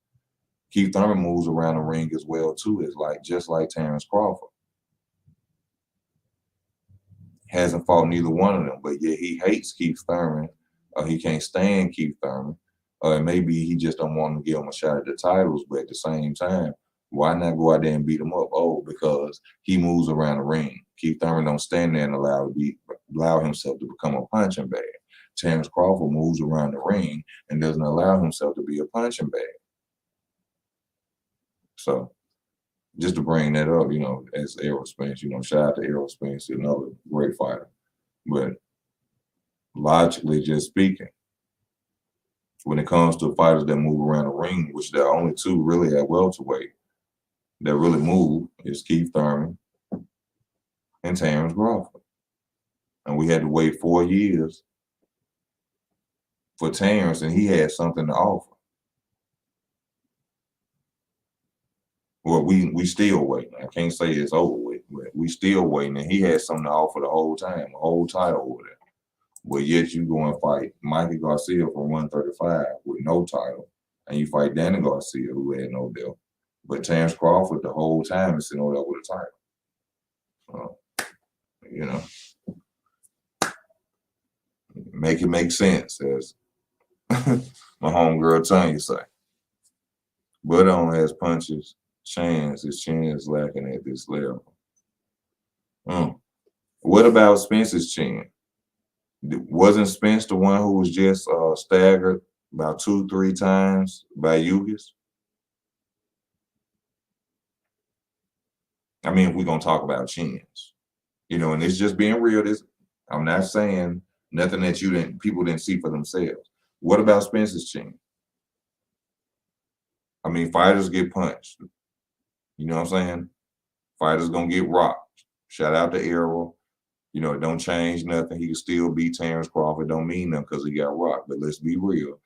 Keith Thurman moves around the ring as well too. It's just like Terrence Crawford. Hasn't fought neither one of them, but yet he hates Keith Thurman. He can't stand Keith Thurman. Maybe he just don't want to give him a shot at the titles, but at the same time, why not go out there and beat him up? Oh, because he moves around the ring. Keith Thurman don't stand there and allow himself to become a punching bag. Terrence Crawford moves around the ring and doesn't allow himself to be a punching bag. So just to bring that up, as Errol Spence, shout out to Errol Spence, another great fighter. But logically just speaking, when it comes to fighters that move around the ring, which there are only two really at welterweight that really move, is Keith Thurman and Terrence Crawford. And we had to wait 4 years for Terrence, and he had something to offer. Well, we still waiting. I can't say it's over with, but we still waiting. And he had something to offer the whole time, a whole title over there. But yet you go and fight Mikey Garcia from 135 with no title, and you fight Danny Garcia, who had no belt. But Terrence Crawford the whole time is sitting over there with a title. Make it make sense, as my homegirl Tanya say. Budon has punches. His chin is lacking at this level. What about Spence's chin? Wasn't Spence the one who was just staggered about 2-3 times by Ugis? I mean, if we're gonna talk about chins, and it's just being real. I'm not saying nothing that people didn't see for themselves. What about Spence's chin? I mean, fighters get punched. You know what I'm saying? Fighters gonna get rocked. Shout out to Errol. It don't change nothing. He can still beat Terrence Crawford. Don't mean nothing because he got rocked. But let's be real.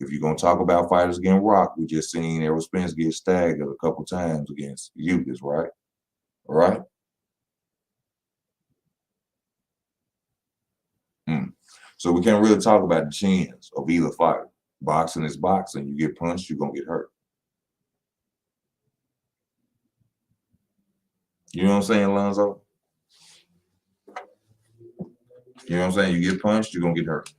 If you're gonna talk about fighters getting rocked, we just seen Errol Spence get staggered a couple times against Ugis, right? Right? So we can't really talk about the chins of either fighter. Boxing is boxing. You get punched, you're gonna get hurt. You know what I'm saying, Lonzo? You know what I'm saying? You get punched, you're gonna get hurt.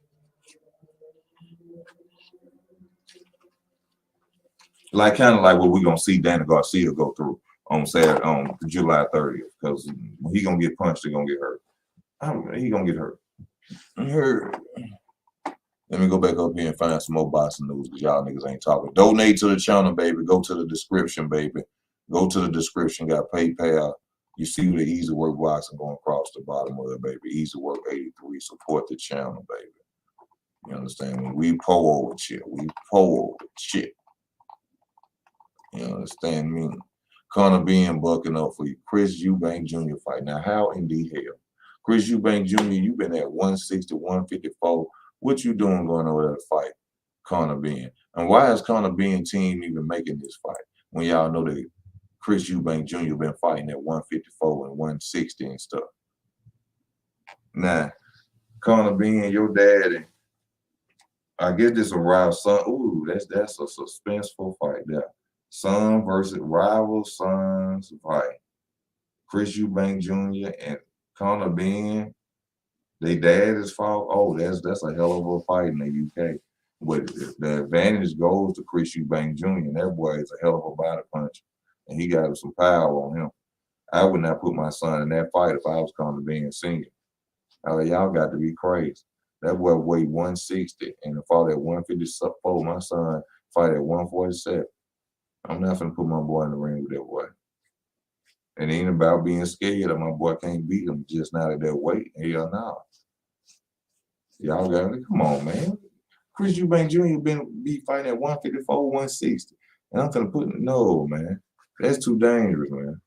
Kind of like what we're gonna see Danny Garcia go through on Saturday, on July 30th, because he gonna get punched, he's gonna get hurt. He gonna get hurt. Let me go back up here and find some more boxing news because y'all niggas ain't talking. Donate to the channel, baby. Go to the description, baby. Go to the description. Got PayPal. You see the Easy Work boxing going across the bottom of it, baby. Easy Work 83. Support the channel, baby. You understand me? We pull over shit. We pull over shit. You understand me? Conor being bucking up for you. Chris Eubank Jr. fight. Now, how in the hell? Chris Eubank Jr., you've been at 160, 154. What you doing going over there to fight Conor Ben? And why is Conor Ben team even making this fight when y'all know that Chris Eubank Jr. been fighting at 154 and 160 and stuff? Now, Conor Ben, your daddy, I guess this a rival son. Ooh, that's a suspenseful fight there. Son versus rival sons fight. Chris Eubank Jr. and Conor Ben. They dad is fault. Oh, that's a hell of a fight in the UK. But the advantage goes to Chris Eubank Jr. And that boy is a hell of a body puncher, and he got some power on him. I would not put my son in that fight if I was coming to being senior. Y'all got to be crazy. That boy weighed 160 and to fought at 154. My son fight at 147. I'm not gonna put my boy in the ring with that boy. It ain't about being scared that my boy can't beat him just not at that weight. Hell no. Y'all got to come on, man. Chris Eubank Jr. be fighting at 154, 160. And I'm gonna put no, man. That's too dangerous, man.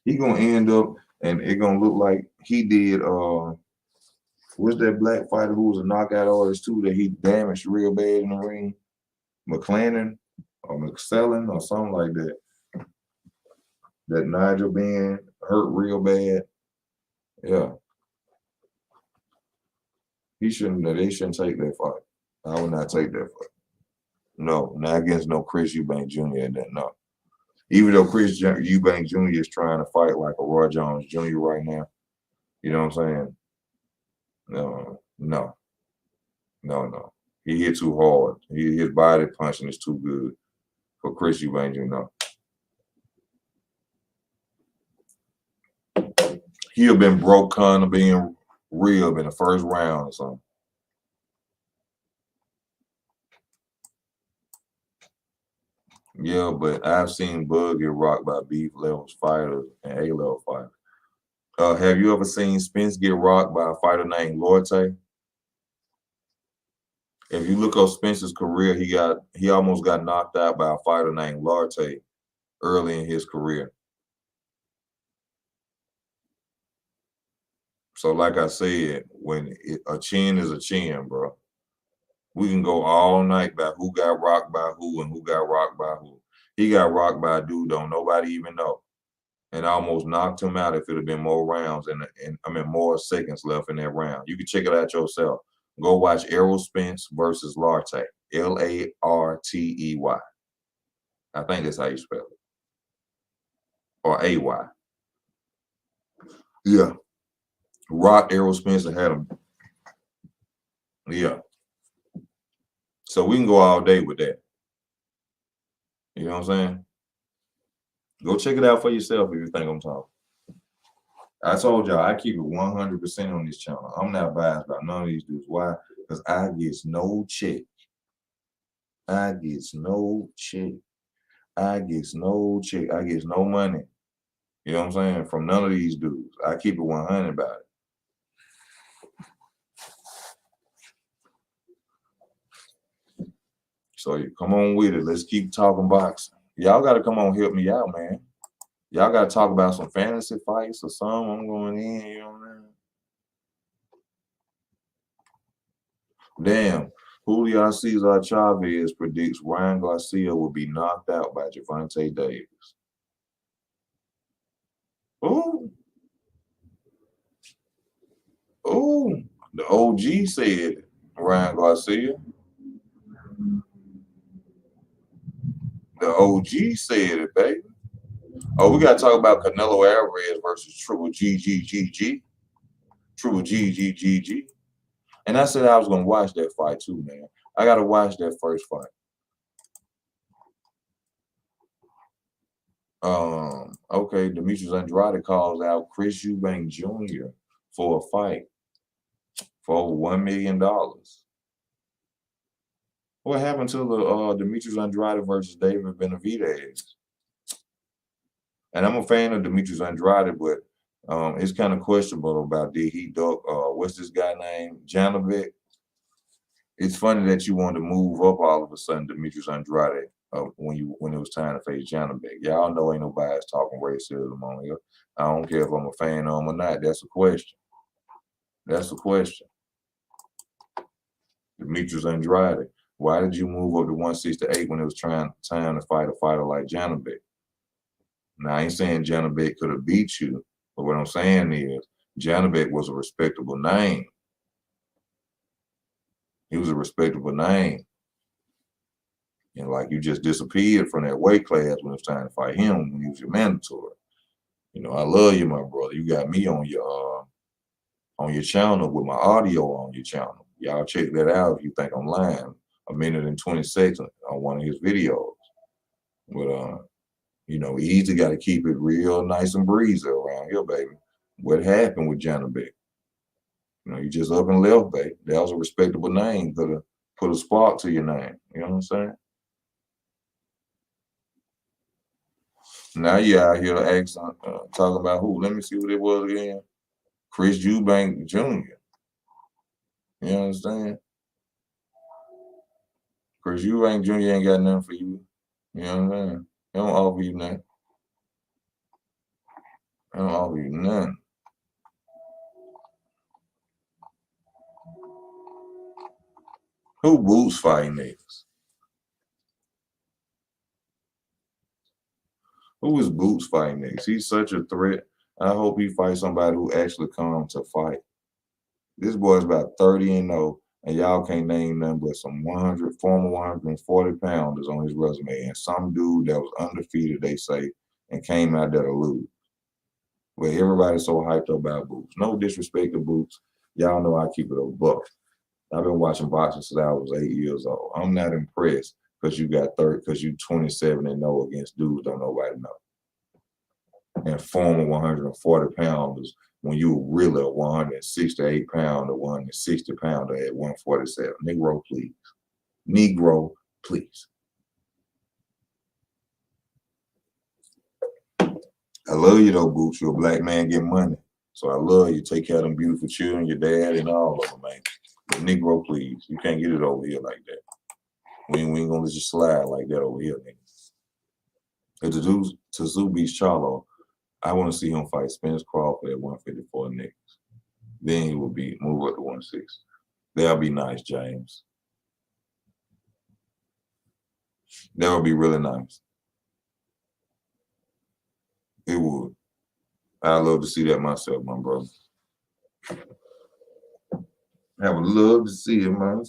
He gonna end up and it gonna look like he did what's that black fighter who was a knockout artist too that he damaged real bad in the ring? McClellan or McClellan or something like that. That Nigel being hurt real bad. Yeah. They shouldn't take that fight. I would not take that fight. No, not against no Chris Eubank Jr. and that, no. Even though Chris Eubank Jr. is trying to fight like a Roy Jones Jr. right now. You know what I'm saying? No. He hit too hard. His body punching is too good for Chris Eubank Jr. No. He'd have been broke kind of being ribbed in the first round or something. Yeah, but I've seen Bud get rocked by beef levels fighters and A-level fighters. Have you ever seen Spence get rocked by a fighter named Lorte? If you look up Spence's career, he almost got knocked out by a fighter named Lorte early in his career. So like I said, a chin is a chin, bro. We can go all night about who got rocked by who and who got rocked by who. He got rocked by a dude don't nobody even know. And almost knocked him out if it had been more rounds and more seconds left in that round. You can check it out yourself. Go watch Errol Spence versus Larte. Lartey. I think that's how you spell it. Or AY. Yeah. Rock Errol Spence and had him. Yeah. So we can go all day with that. You know what I'm saying? Go check it out for yourself if you think I'm talking. I told y'all I keep it 100% on this channel. I'm not biased about none of these dudes. Why? Because I get no check. I get no check. I get no check. I get no money. You know what I'm saying? From none of these dudes. I keep it 100 about it. So you come on with it. Let's keep talking boxing. Y'all got to come on help me out, man. Y'all got to talk about some fantasy fights or something. I'm going in, you know what I mean? Damn. Julio Cesar Chavez predicts Ryan Garcia will be knocked out by Gervonta Davis. Ooh. Ooh. The OG said Ryan Garcia. The OG said it, baby. Oh, we got to talk about Canelo Alvarez versus Triple GGGG. Triple GGGG. And I said I was going to watch that fight too, man. I got to watch that first fight. Okay, Demetrius Andrade calls out Chris Eubank Jr. for a fight for over $1 million. What happened to the Demetrius Andrade versus David Benavidez? And I'm a fan of Demetrius Andrade, but it's kind of questionable about did he duck what's this guy named Janabek? It's funny that you wanted to move up all of a sudden, Demetrius Andrade, when it was time to face Janabek. Y'all know ain't nobody's talking racism on here. I don't care if I'm a fan of him or not. That's a question. That's a question. Demetrius Andrade, why did you move up to 168 when it was time to fight a fighter like Janabek? Now, I ain't saying Janabek could have beat you, but what I'm saying is Janabek was a respectable name. He was a respectable name. And like you just disappeared from that weight class when it was time to fight him when he was your mandatory. You know, I love you, my brother. You got me on your channel with my audio on your channel. Y'all check that out if you think I'm lying. 1 minute and 20 seconds on one of his videos. But you know, Easy got to keep it real nice and breezy around here, baby. What happened with Johnny Beck? You know, you just up and left, baby. That was a respectable name. Put a spark to your name. You know what I'm saying? Now you out here talking about who? Let me see what it was again. Chris Eubank Jr. You understand? Chris Eubank Jr. ain't got nothing for you. You know what I'm saying? They don't offer you nothing. They don't offer you nothing. Who Boots fighting niggas? Who is Boots fighting niggas? He's such a threat. I hope he fights somebody who actually comes to fight. This boy's about 30-0, and y'all can't name nothing but some former 140 pounders on his resume, and some dude that was undefeated, they say, and came out there to lose. But everybody's so hyped up about Boots. No disrespect to Boots. Y'all know I keep it a buck. I've been watching boxing since I was 8 years old. I'm not impressed because you 27-0 against dudes don't nobody know. And former 140 pounders when you were really a 168 pounder, 160 pounder at 147. Negro, please. Negro, please. I love you though, Boots. You're a black man, get money. So I love you. Take care of them beautiful children, your dad, and all of them, man. But Negro, please. You can't get it over here like that. We ain't gonna let you slide like that over here, nigga. If to Zoo beats Charlo, I want to see him fight Spence Crawford at 154 next. Then he will move up to 160. That'll be nice, James. That would be really nice. It would. I'd love to see that myself, my brother. I would love to see it myself.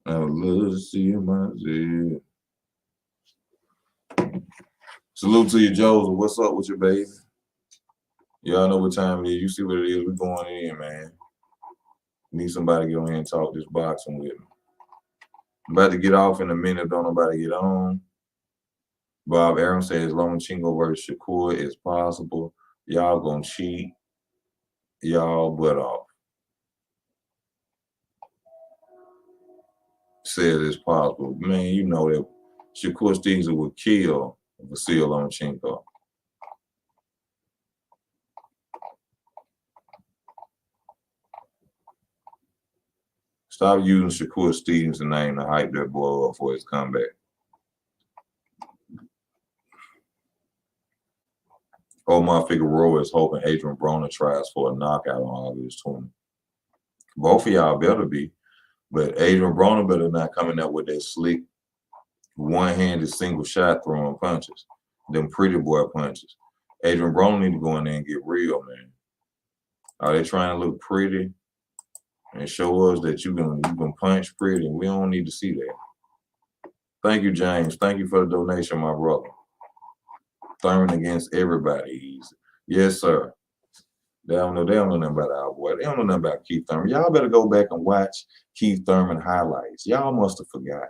I would love to see it myself. Salute to you, Joseph. What's up with you, baby? Y'all know what time it is. You see what it is. We're going in, man. Need somebody to get on here and talk this boxing with me. I'm about to get off in a minute. Don't nobody get on. Bob Aram says Lomachenko versus Shakur is possible. Y'all gonna cheat y'all butt off. Says it's possible. Man, you know that Shakur Stevenson would kill Vasil Lomachenko. Stop using Shakur Stevens' name to hype that boy up for his comeback. Omar Figueroa is hoping Adrian Broner tries for a knockout on August 20. Both of y'all better be, but Adrian Broner better not come in there with that slick, one-handed single shot throwing punches, them pretty boy punches. Adrian Broner need to go in there and get real, man. Are they trying to look pretty and show us that you can punch pretty? We don't need to see that. Thank you, James. Thank you for the donation, my brother. Thurman against everybody. Yes, sir. They don't know nothing about our boy. They don't know nothing about Keith Thurman. Y'all better go back and watch Keith Thurman highlights. Y'all must have forgot.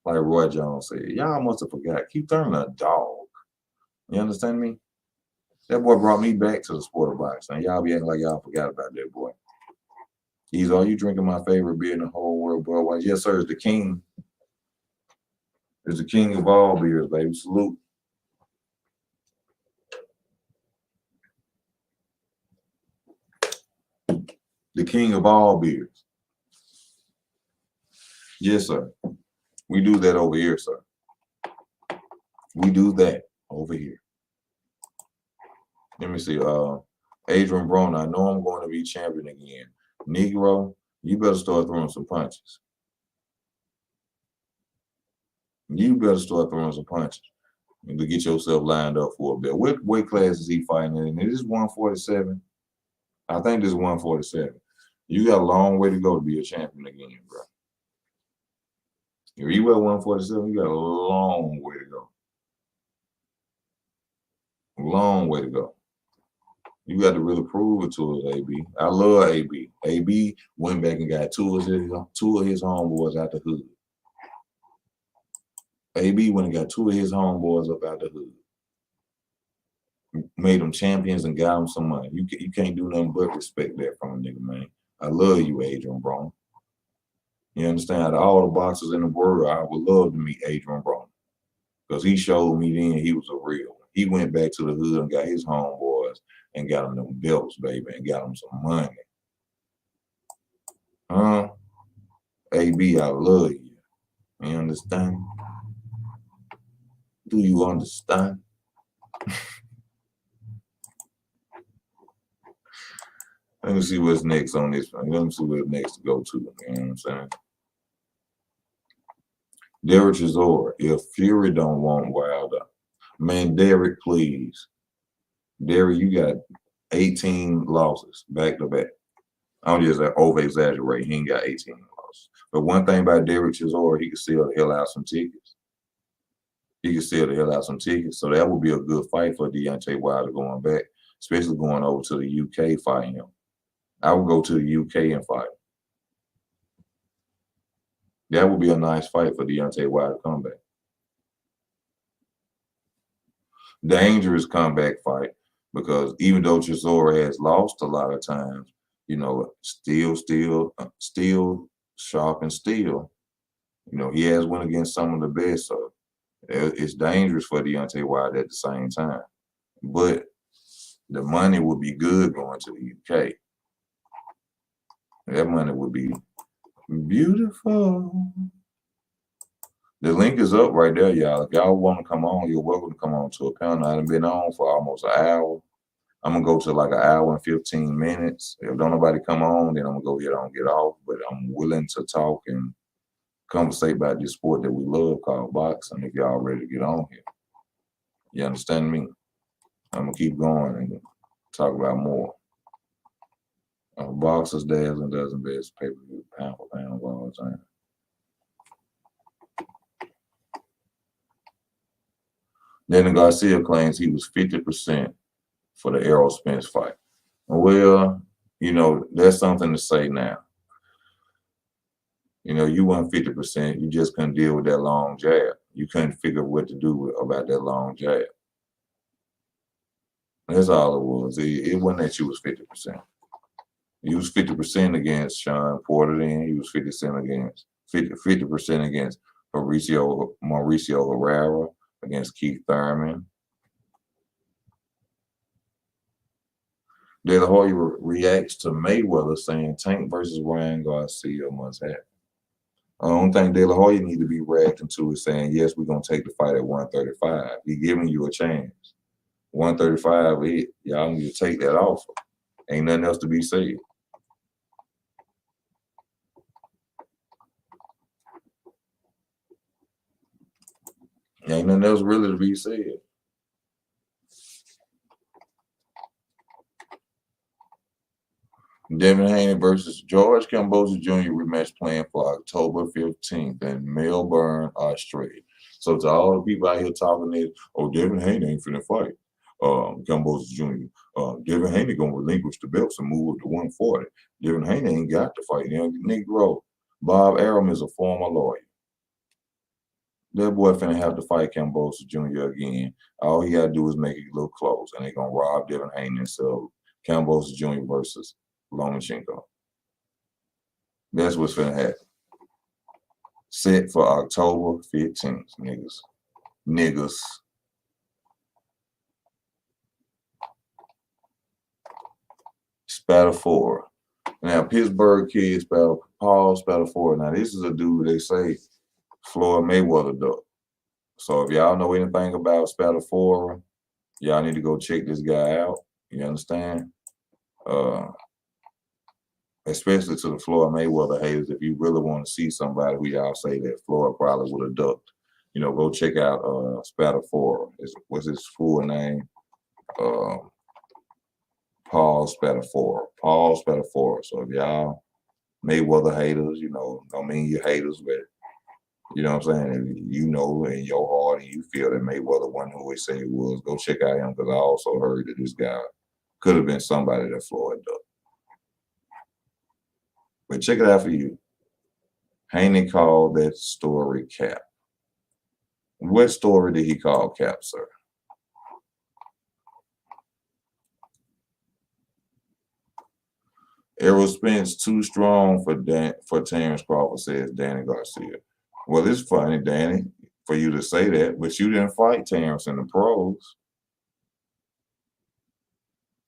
Like Roy Jones said, y'all must have forgot. Keith Thurman a dog. You understand me? That boy brought me back to the sport of boxing. Y'all be acting like y'all forgot about that boy. He's all you drinking my favorite beer in the whole world, bro. Yes, sir. It's the king. It's the king of all beers, baby. Salute. The king of all beers. Yes, sir. We do that over here, sir. We do that over here. Let me see. Adrian Broner, I know I'm going to be champion again. Negro, you better start throwing some punches. You better start throwing some punches to get yourself lined up for a bit. What weight class is he fighting in? Is this 147? I think this is 147. You got a long way to go to be a champion again, bro. If you at 147, you got a long way to go. Long way to go. You got to really prove it to us, AB. I love AB. AB went back and got two of his homeboys out the hood. AB went and got two of his homeboys up out the hood. Made them champions and got them some money. You can't do nothing but respect that from a nigga, man. I love you, Adrian Brown. You understand? Out of all the boxers in the world, I would love to meet Adrian Brown. Because he showed me then he was a real one. He went back to the hood and got his homeboys and got them belts, baby, and got them some money. AB, I love you. You understand? Do you understand? Let me see what's next on this one. Let me see what's next to go to. You know what I'm saying? Derek Chisora, if Fury don't want Wilder, man, Derek, please. Derek, you got 18 losses back to back. I'm just over exaggerating. He ain't got 18 losses. But one thing about Derek Chisora, he can still the hell out some tickets. He can still the hell out some tickets. So that would be a good fight for Deontay Wilder going back, especially going over to the UK fighting him. I would go to the UK and fight. That would be a nice fight for Deontay Wilder comeback. Dangerous comeback fight because even though Chisora has lost a lot of times, you know, still sharp and still. You know, he has won against some of the best, so it's dangerous for Deontay Wilder at the same time. But the money would be good going to the UK. That money would be beautiful. The link is up right there, y'all. If y'all want to come on, you're welcome to come on to a panel. I haven't been on for almost an hour. I'm going to go to like an hour and 15 minutes. If don't nobody come on, then I'm going to go ahead and get off. But I'm willing to talk and conversate about this sport that we love called boxing if y'all ready to get on here. You understand me? I'm going to keep going and talk about more. Boxers, dads, and dozen best pay-per-view pound for pound of all time. Then Garcia claims he was 50% for the Errol Spence fight. Well, you know, there's something to say now. You know, you won 50%. You just couldn't deal with that long jab. You couldn't figure what to do about that long jab. That's all it was. It wasn't that you was 50%. You was 50% against Sean Porter then. He was 50% against Mauricio Herrera, against Keith Thurman. De La Hoya reacts to Mayweather saying Tank versus Ryan Garcia must happen. I don't think De La Hoya need to be reacting to it saying, yes, we're going to take the fight at 135. He's giving you a chance. 135, y'all need to take that offer. Ain't nothing else to be said. Ain't nothing else really to be said. Devin Haney versus George Campbell Jr. rematch planned for October 15th in Melbourne, Australia. So to all the people out here talking this, oh, Devin Haney ain't finna fight Campbell Jr. Devin Haney gonna relinquish the belts and move up to 140. Devin Haney ain't got to fight. You know, Negro. Bob Arum is a former lawyer. That boy finna have to fight Campbell Jr. again. All he gotta do is make it look close, and they gonna rob Devin Haney and sell Campbell Jr. versus Lomachenko. That's what's finna happen. Set for October 15th, niggas. Spadafora. Now, Pittsburgh kid, Paul Spadafora. Now, this is a dude they say Floyd Mayweather duck. So if y'all know anything about Spadafora, y'all need to go check this guy out. You understand? Especially to the Floyd Mayweather haters, if you really want to see somebody who y'all say that Floyd probably would have ducked, you know, go check out Spadafora. What's his full name? Paul Spadafora. Paul Spadafora. So if y'all Mayweather haters, you know, don't mean you haters, but you know what I'm saying? If you know in your heart and you feel that Mayweather wasn't who he said he was, go check out him because I also heard that this guy Could have been somebody that Floyd up. But check it out for you. Haney called that story cap. What story did he call cap, sir? Errol Spence too strong for Terrence Crawford, says Danny Garcia. Well, it's funny, Danny, for you to say that, but you didn't fight Terrence in the pros.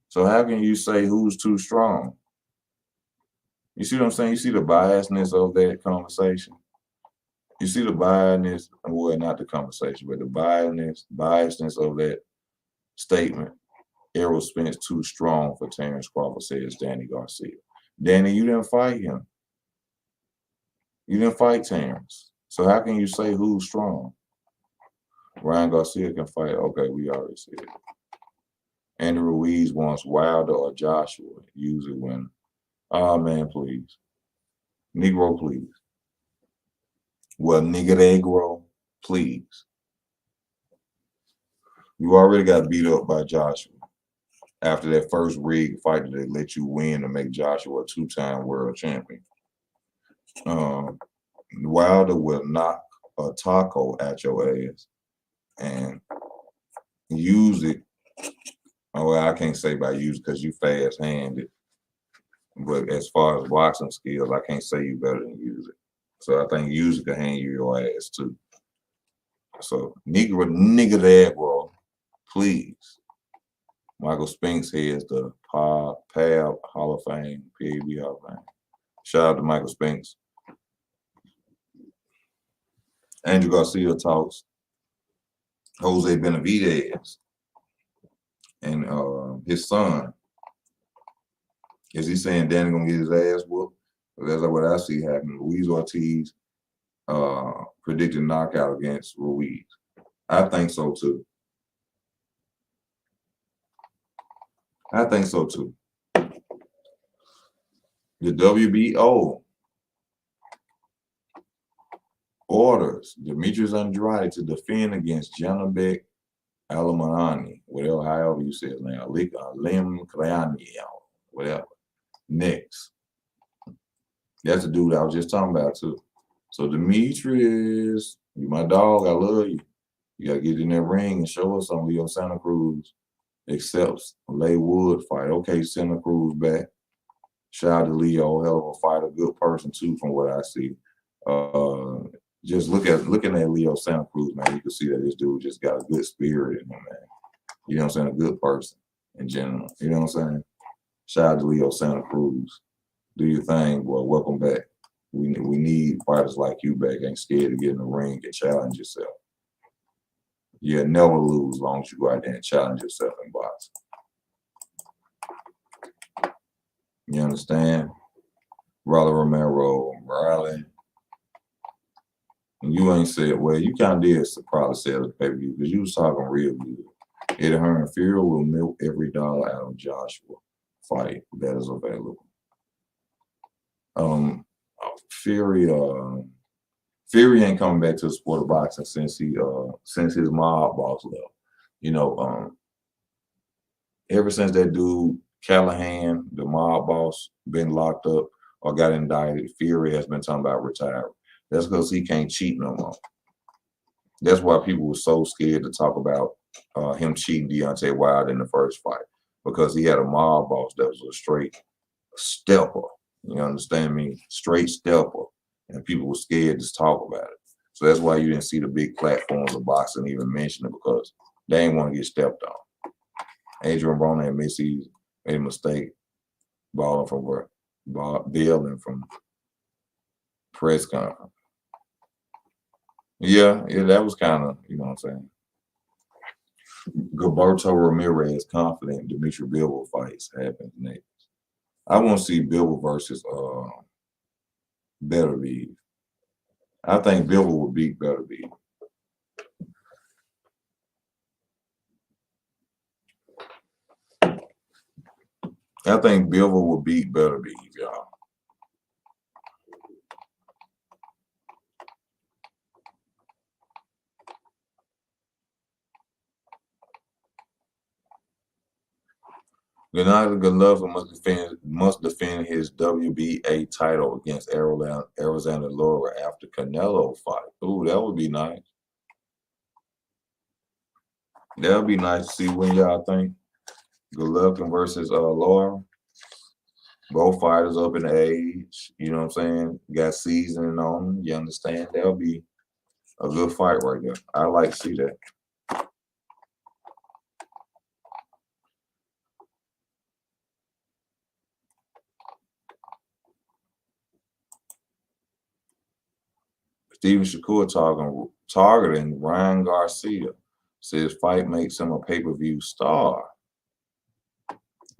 So how can you say who's too strong? You see what I'm saying? You see the biasness of that conversation? You see the biasness, well, not the conversation, but the biasness of that statement. Errol Spence too strong for Terrence Crawford, says Danny Garcia. Danny, you didn't fight him. You didn't fight Terrence. So how can you say who's strong? Ryan Garcia can fight. Okay, we already said it. Andy Ruiz wants Wilder or Joshua. Usually when, oh man, please. Negro, please. Well, Negro, please. You already got beat up by Joshua after that first rig fight that they let you win to make Joshua a two-time world champion. Wilder will knock a taco at your ass and use it. Well, I can't say by use because you fast-handed. But as far as boxing skills, I can't say you better than use it. So I think use it can hand you your ass too. So nigga, please. Michael Spinks heads the PAB Hall of Fame, PAB Hall of Fame. Shout out to Michael Spinks. Andrew Garcia talks Jose Benavidez and his son. Is he saying Danny gonna get his ass whooped? That's what I see happening. Luis Ortiz predicted knockout against Ruiz. I think so too. I think so too. The WBO orders Demetrius Andrade to defend against Janabek Alamanani, whatever, however you say his name, Lim Krayani, whatever. Next. That's the dude I was just talking about too. So Demetrius, you my dog, I love you. You gotta get in that ring and show us some Leo Santa Cruz accepts Lay Wood fight. Okay, Santa Cruz back. Shout out to Leo, hell of a fighter, good person too, from what I see. Just looking at Leo Santa Cruz, man, you can see that this dude just got a good spirit in him, man. You know what I'm saying? A good person in general. You know what I'm saying? Shout out to Leo Santa Cruz. Do your thing, boy. Welcome back. We need fighters like you back. Ain't scared to get in the ring and challenge yourself. You'll never lose as long as you go out there and challenge yourself in boxing. You understand? Rolly Romero, Riley. And you ain't said, well, you kind of did probably say it pay-per-view because you was talking real good. Eddie Hearn Fury will milk every dollar out of Joshua fight that is available. Fury ain't coming back to the sport of boxing since his mob boss left. You know, ever since that dude Callahan, the mob boss, been locked up or got indicted, Fury has been talking about retiring. That's because he can't cheat no more. That's why people were so scared to talk about him cheating Deontay Wilder in the first fight, because he had a mob boss that was a straight stepper. You understand me? Straight stepper. And people were scared to talk about it. So that's why you didn't see the big platforms of boxing even mention it, because they ain't want to get stepped on. Adrian Broner and Missy made a mistake bailing from press conference. Yeah, that was kind of, you know what I'm saying. Gilberto Ramirez confident Dimitri Bivol fights happens next. I want to see Bivol versus Benavidez. I think Bivol will beat Benavidez. I think Bivol will beat Benavidez, y'all. Golovkin must defend his WBA title against Arizona Laura after Canelo fight. Ooh, that would be nice. That would be nice to see. When y'all think Golovkin versus Laura? Both fighters up in age. You know what I'm saying? Got seasoning on them. You understand? That'll be a good fight right there. I like to see that. Steven Shakur targeting Ryan Garcia. Says fight makes him a pay-per-view star.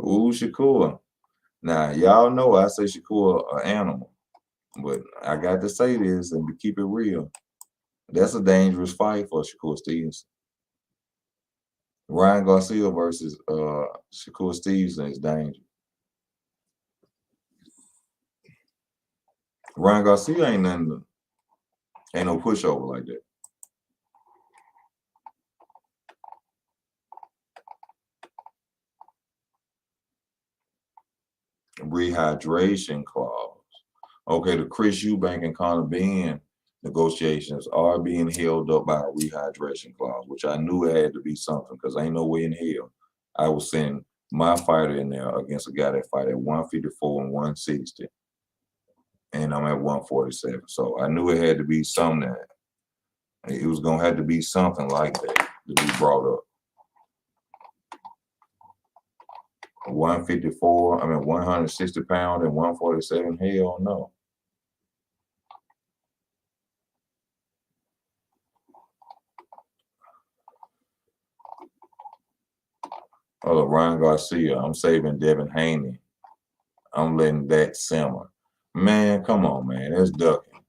Ooh, Shakur. Now, y'all know I say Shakur an animal, but I got to say this and keep it real. That's a dangerous fight for Shakur Stevenson. Ryan Garcia versus Shakur Stevenson is dangerous. Ryan Garcia ain't no pushover like that. Rehydration clause. Okay, the Chris Eubank and Conor Benn negotiations are being held up by a rehydration clause, which I knew it had to be something because ain't no way in hell I would send my fighter in there against a guy that fight at 154 and 160, and I'm at 147. So I knew it had to be something. It was gonna have to be something like that to be brought up. 154, 160 pounds and 147. Hell no. Oh, Ryan Garcia. I'm saving Devin Haney. I'm letting that simmer. Man, come on, man. That's ducking.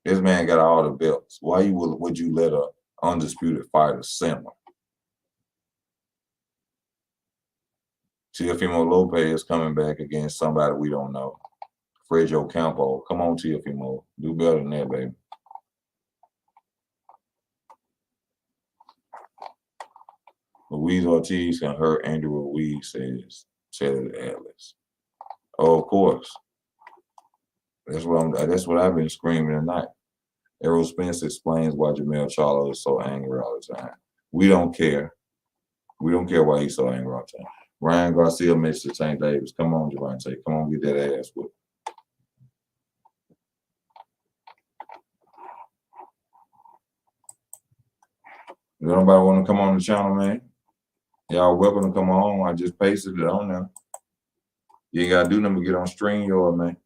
This man got all the belts. Why would you let a undisputed fighter simmer? Teofimo Lopez coming back against somebody we don't know. Frejo Campbell. Come on, Teofimo. Do better than that, baby. Luis Ortiz can hurt Andrew Ruiz, said Atlas. Oh, of course. That's what I've been screaming tonight. Errol Spence explains why Jermell Charlo is so angry all the time. We don't care. We don't care why he's so angry all the time. Ryan Garcia missed to Tank Davis. Come on, Javante. Come on, get that ass whipped. If nobody want to come on the channel, man, y'all welcome to come on. I just pasted it on there. You ain't got to do nothing but get on StreamYard, man.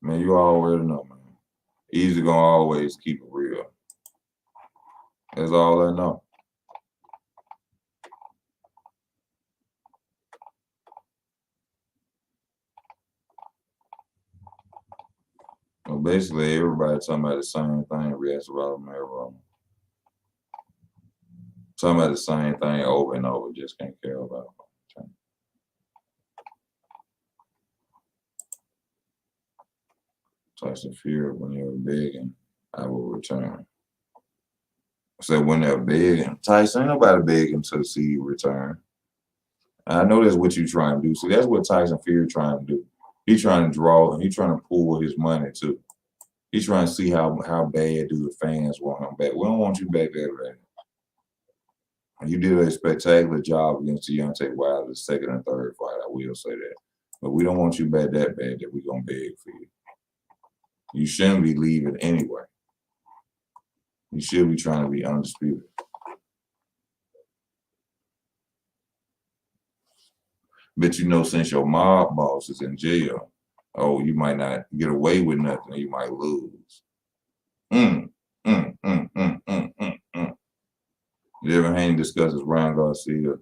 Man, you already know, man. Easy gonna always keep it real. That's all I know. Well, basically, everybody talking about the same thing. Reacts about Romero. Talking about the same thing over and over. Just can't care about it. Tyson Fury, when they were begging, I will return. I said, when they're begging, Tyson, ain't nobody begging to see you return. I know that's what you're trying to do. See, that's what Tyson Fury trying to do. He's trying to draw and he's trying to pull his money too. He's trying to see how bad do the fans want him back. We don't want you back there, man. You did a spectacular job against Deontay Wilder, the second and third fight. I will say that. But we don't want you back that bad that we're going to beg for you. You shouldn't be leaving anyway. You should be trying to be undisputed. But you know, since your mob boss is in jail, oh, you might not get away with nothing. You might lose. Devin Haney discusses Ryan Garcia.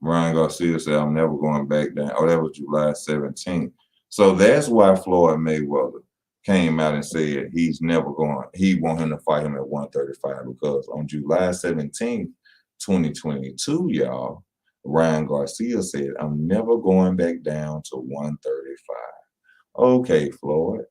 Ryan Garcia said, I'm never going back down. Oh, that was July 17th. So that's why Floyd Mayweather came out and said he's never going, he want him to fight him at 135 because on July 17th, 2022, y'all, Ryan Garcia said, I'm never going back down to 135. Okay, Floyd.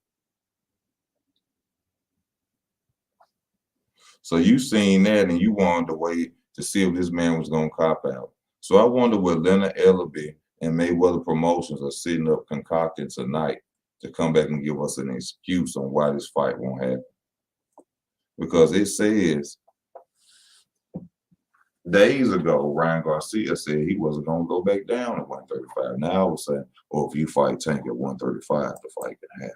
So you seen that and you wanted to wait to see if this man was going to cop out. So I wonder what Leonard Ellaby and Mayweather Promotions are sitting up concocting tonight to come back and give us an excuse on why this fight won't happen. Because it says days ago, Ryan Garcia said he wasn't going to go back down at 135. Now I was saying, oh, if you fight Tank at 135, the fight can happen.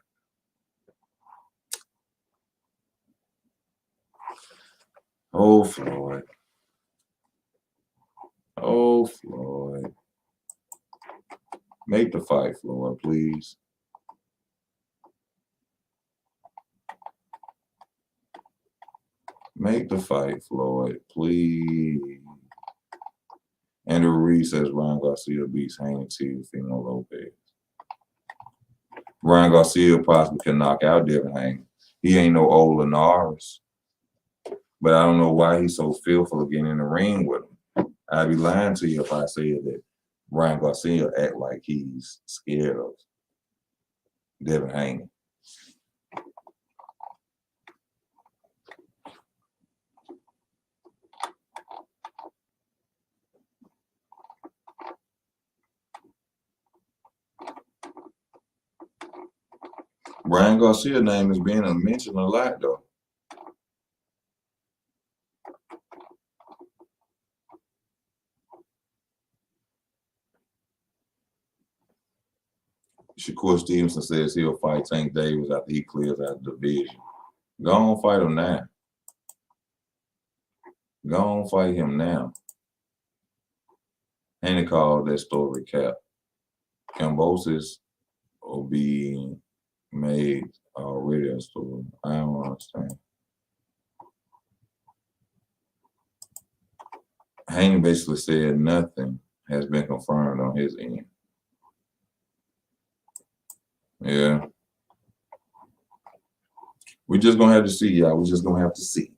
Oh, Floyd. Oh, Floyd. Make the fight, Floyd, please. Make the fight, Floyd, please. Andrew Reed says Ryan Garcia beats Haney to Fino Lopez. Ryan Garcia possibly can knock out Devin Haney. He ain't no old Linares. But I don't know why he's so fearful of getting in the ring with him. I'd be lying to you if I said that Ryan Garcia act like he's scared of Devin Haney. Ryan Garcia's name is being mentioned a lot, though. Shakur Stevenson says he'll fight Tank Davis after he clears out the division. Go on, fight him now. Go on, fight him now. Haney called that story cap. Cambosis will be made already a story. I don't understand. Haney basically said nothing has been confirmed on his end. Yeah. We're just going to have to see, y'all. We're just going to have to see.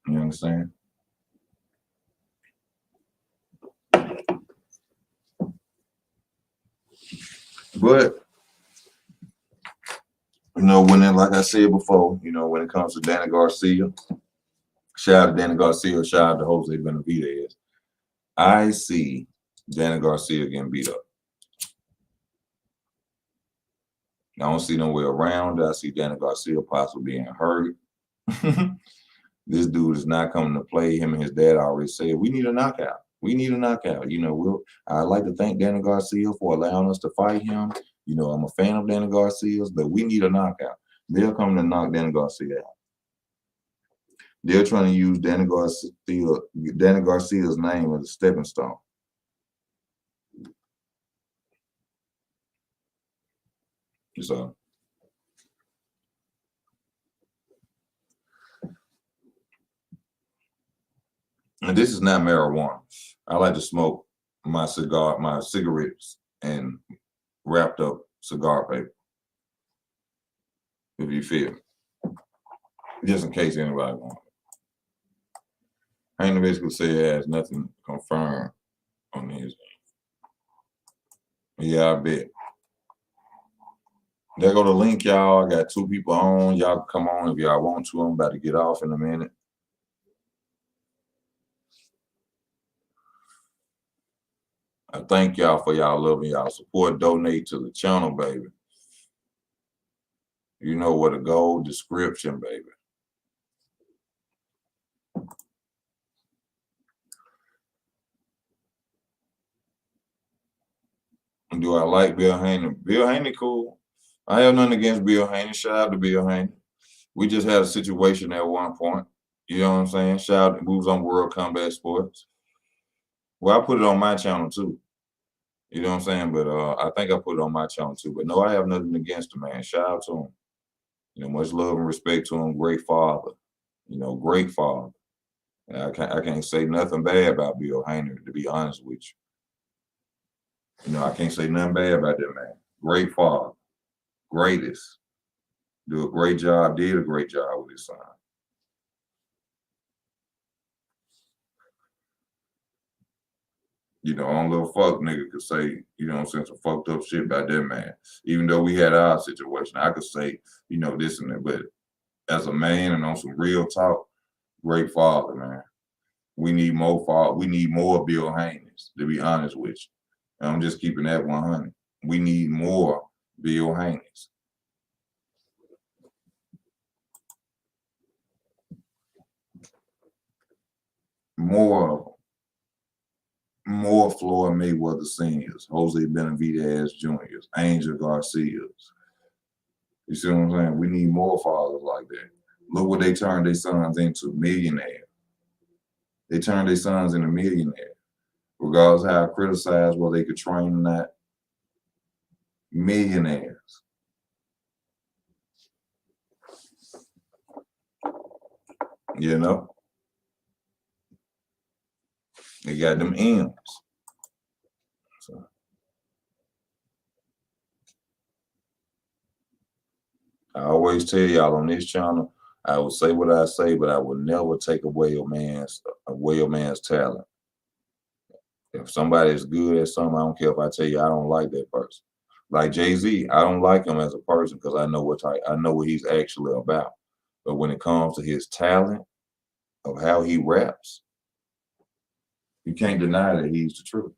You understand? But, you know, like I said before, you know, when it comes to Danny Garcia, shout out to Danny Garcia, shout out to Jose Benavidez. I see Danny Garcia getting beat up. I don't see no way around it. I see Danny Garcia possibly being hurt. This dude is not coming to play. Him and his dad already said, we need a knockout. We need a knockout. You know, I'd like to thank Danny Garcia for allowing us to fight him. You know, I'm a fan of Danny Garcia's, but we need a knockout. They're coming to knock Danny Garcia out. They're trying to use Danny Garcia's name as a stepping stone. So, and this is not marijuana. I like to smoke my cigarettes and wrapped up cigar paper. If you feel me. Just in case anybody wants it. Haney basically said it has nothing confirmed on his end. Yeah, I bet. There go the link, y'all. I got 2 people on. Y'all can come on if y'all want to. I'm about to get off in a minute. I thank y'all for y'all love and y'all support. Donate to the channel, baby. You know what a gold description, baby. Do I like Bill Haney? Bill Haney cool. I have nothing against Bill Haney. Shout out to Bill Haney. We just had a situation at one point. You know what I'm saying? Shout out to Moves on World Combat Sports. Well, I put it on my channel too. You know what I'm saying? But I think I put it on my channel too. But no, I have nothing against the man. Shout out to him. You know, much love and respect to him. Great father. You know, great father. And I can't say nothing bad about Bill Haney, to be honest with you. You know, I can't say nothing bad about that man. Great father. Greatest. Do a great job. Did a great job with his son. You know, on little fuck nigga could say, you know what I'm saying, some fucked up shit about that man. Even though we had our situation, I could say, you know, this and that. But as a man and on some real talk, great father, man. We need more father. We need more Bill Haney's, to be honest with you. And I'm just keeping that 100. We need more Bill Haney's. More of them. More Floyd Mayweather Seniors, Jose Benavidez Juniors, Angel Garcias. You see what I'm saying? We need more fathers like that. Look what they turned their sons into, millionaires. They turned their sons into millionaires. Regardless of how I criticize whether they could train or not, millionaires. You know? They got them M's. So, I always tell y'all on this channel, I will say what I say, but I will never take away a man's talent. If somebody is good at something, I don't care if I tell you I don't like that person. Like Jay-Z, I don't like him as a person because I know what he's actually about. But when it comes to his talent of how he raps, you can't deny that he's the truth.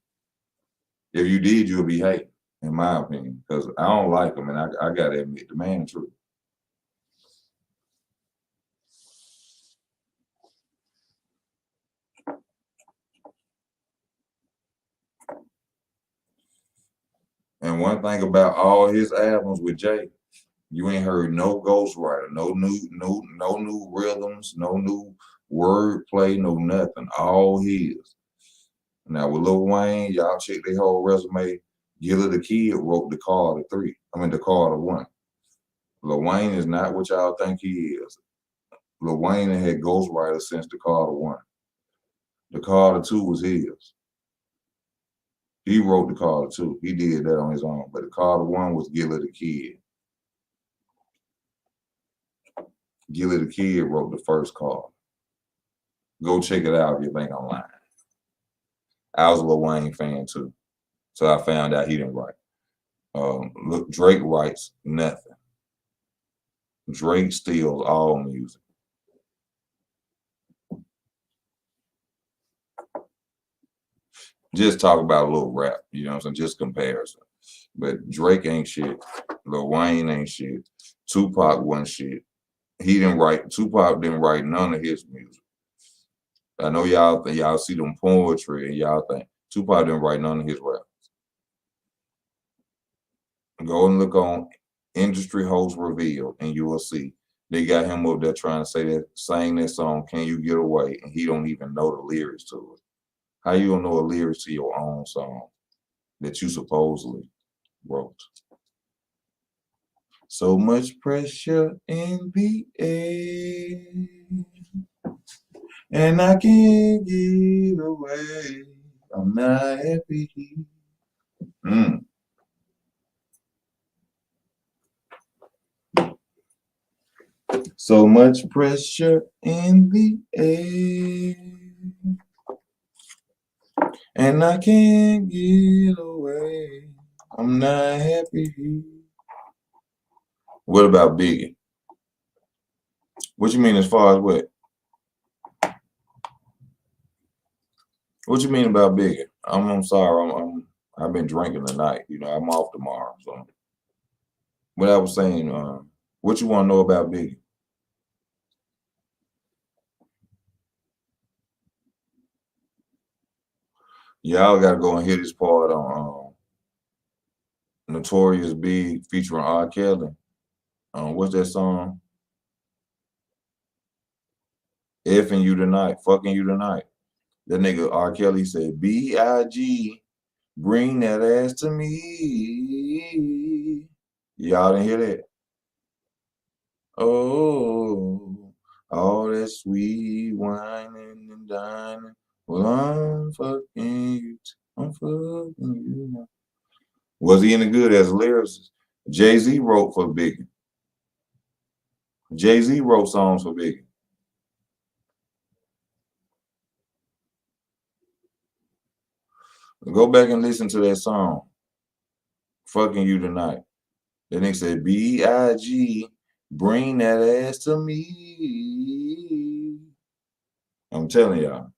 If you did, you'll be hating, in my opinion, because I don't like him, and I gotta admit, the man is true. And one thing about all his albums with Jay, you ain't heard no ghostwriter, no new rhythms, no new wordplay, no nothing. All his. Now with Lil Wayne, y'all check their whole resume. Gilla the Kid wrote the Carter 3. I mean the Carter 1. Lil Wayne is not what y'all think he is. Lil Wayne had ghostwriters since the Carter 1. The Carter 2 was his. He wrote the Carter 2. He did that on his own. But the Carter 1 was Gilla the Kid. Gilla the Kid wrote the first Carter. Go check it out if you think I'm lying. I was a Lil Wayne fan too. So I found out he didn't write. Look, Drake writes nothing. Drake steals all music. Just talk about a little rap, you know what I'm saying? Just comparison. But Drake ain't shit. Lil Wayne ain't shit. Tupac wasn't shit. Tupac didn't write none of his music. I know y'all see them poetry and y'all think Tupac didn't write none of his rap. Go and look on Industry Host Revealed and you will see they got him up there trying to sing that song, Can You Get Away? And he don't even know the lyrics to it. How you don't know the lyrics to your own song that you supposedly wrote? So much pressure in the air, and I can't get away. I'm not happy. So much pressure in the air, and I can't get away. I'm not happy. What about Biggie? What you mean as far as what? What you mean about Biggie? I'm sorry. I've been drinking tonight. You know, I'm off tomorrow. So what I was saying, what you want to know about Biggie? Y'all got to go and hear this part on Notorious Big featuring R. Kelly. What's that song? Effing You Tonight, Fucking You Tonight. That nigga R. Kelly said, B.I.G., bring that ass to me. Y'all didn't hear that? Oh, all that sweet whining and dining. Well, I'm fucking you. I'm fucking you. Was he any good as a lyricist? Jay-Z wrote for Biggie. Jay-Z wrote songs for Biggie. Go back and listen to that song. Fucking You Tonight. Then they said, B.I.G. Bring that ass to me. I'm telling y'all.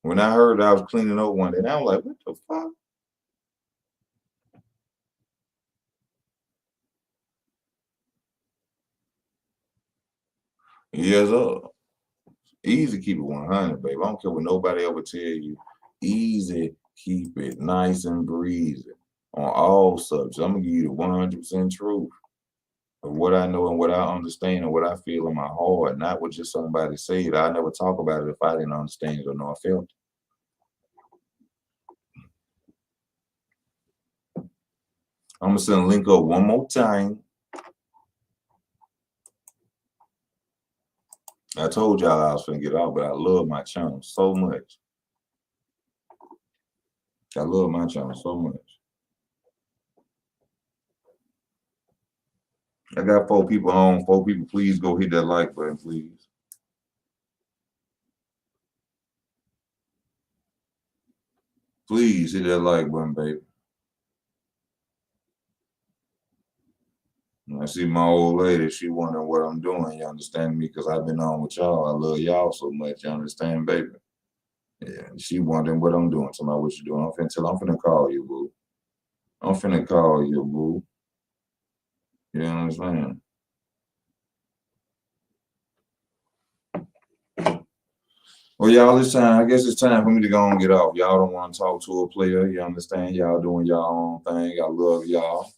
When I heard I was cleaning up one day, I was like, what the fuck? Yes, easy keep it 100, baby. I don't care what nobody ever tell you. Easy keep it nice and breezy on all subjects. I'm going to give you the 100% truth of what I know and what I understand and what I feel in my heart, not what just somebody said. I never talk about it if I didn't understand it or know I felt it. I'm going to send a link up one more time. I told y'all I was going to get off, but I love my channel so much. I love my channel so much. I got 4 people on. 4 people, please go hit that like button, please. Please hit that like button, baby. I see my old lady. She wondering what I'm doing. You understand me? Because I've been on with y'all. I love y'all so much. You understand, baby? Yeah. She wondering what I'm doing. Tell me what you doing. I'm finna call you, boo. I'm finna call you, boo. You understand? Well, y'all, it's time. I guess it's time for me to go and get off. Y'all don't want to talk to a player. You understand? Y'all doing y'all own thing. I love y'all.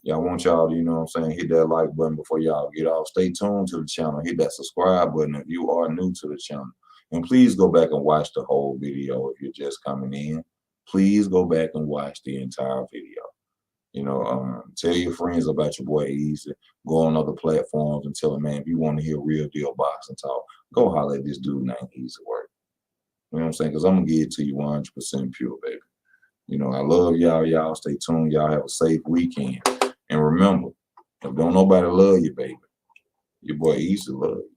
Y'all want y'all to, you know what I'm saying, hit that like button before y'all get off. Stay tuned to the channel. Hit that subscribe button if you are new to the channel. And please go back and watch the whole video if you're just coming in. Please go back and watch the entire video. You know, tell your friends about your boy Easy. Go on other platforms and tell them, man, if you want to hear real deal boxing talk, go holler at this dude named Easy Work. You know what I'm saying? Because I'm going to give it to you 100% pure, baby. You know, I love y'all. Y'all stay tuned. Y'all have a safe weekend. And remember, if don't nobody love you, baby, your boy Easy love you.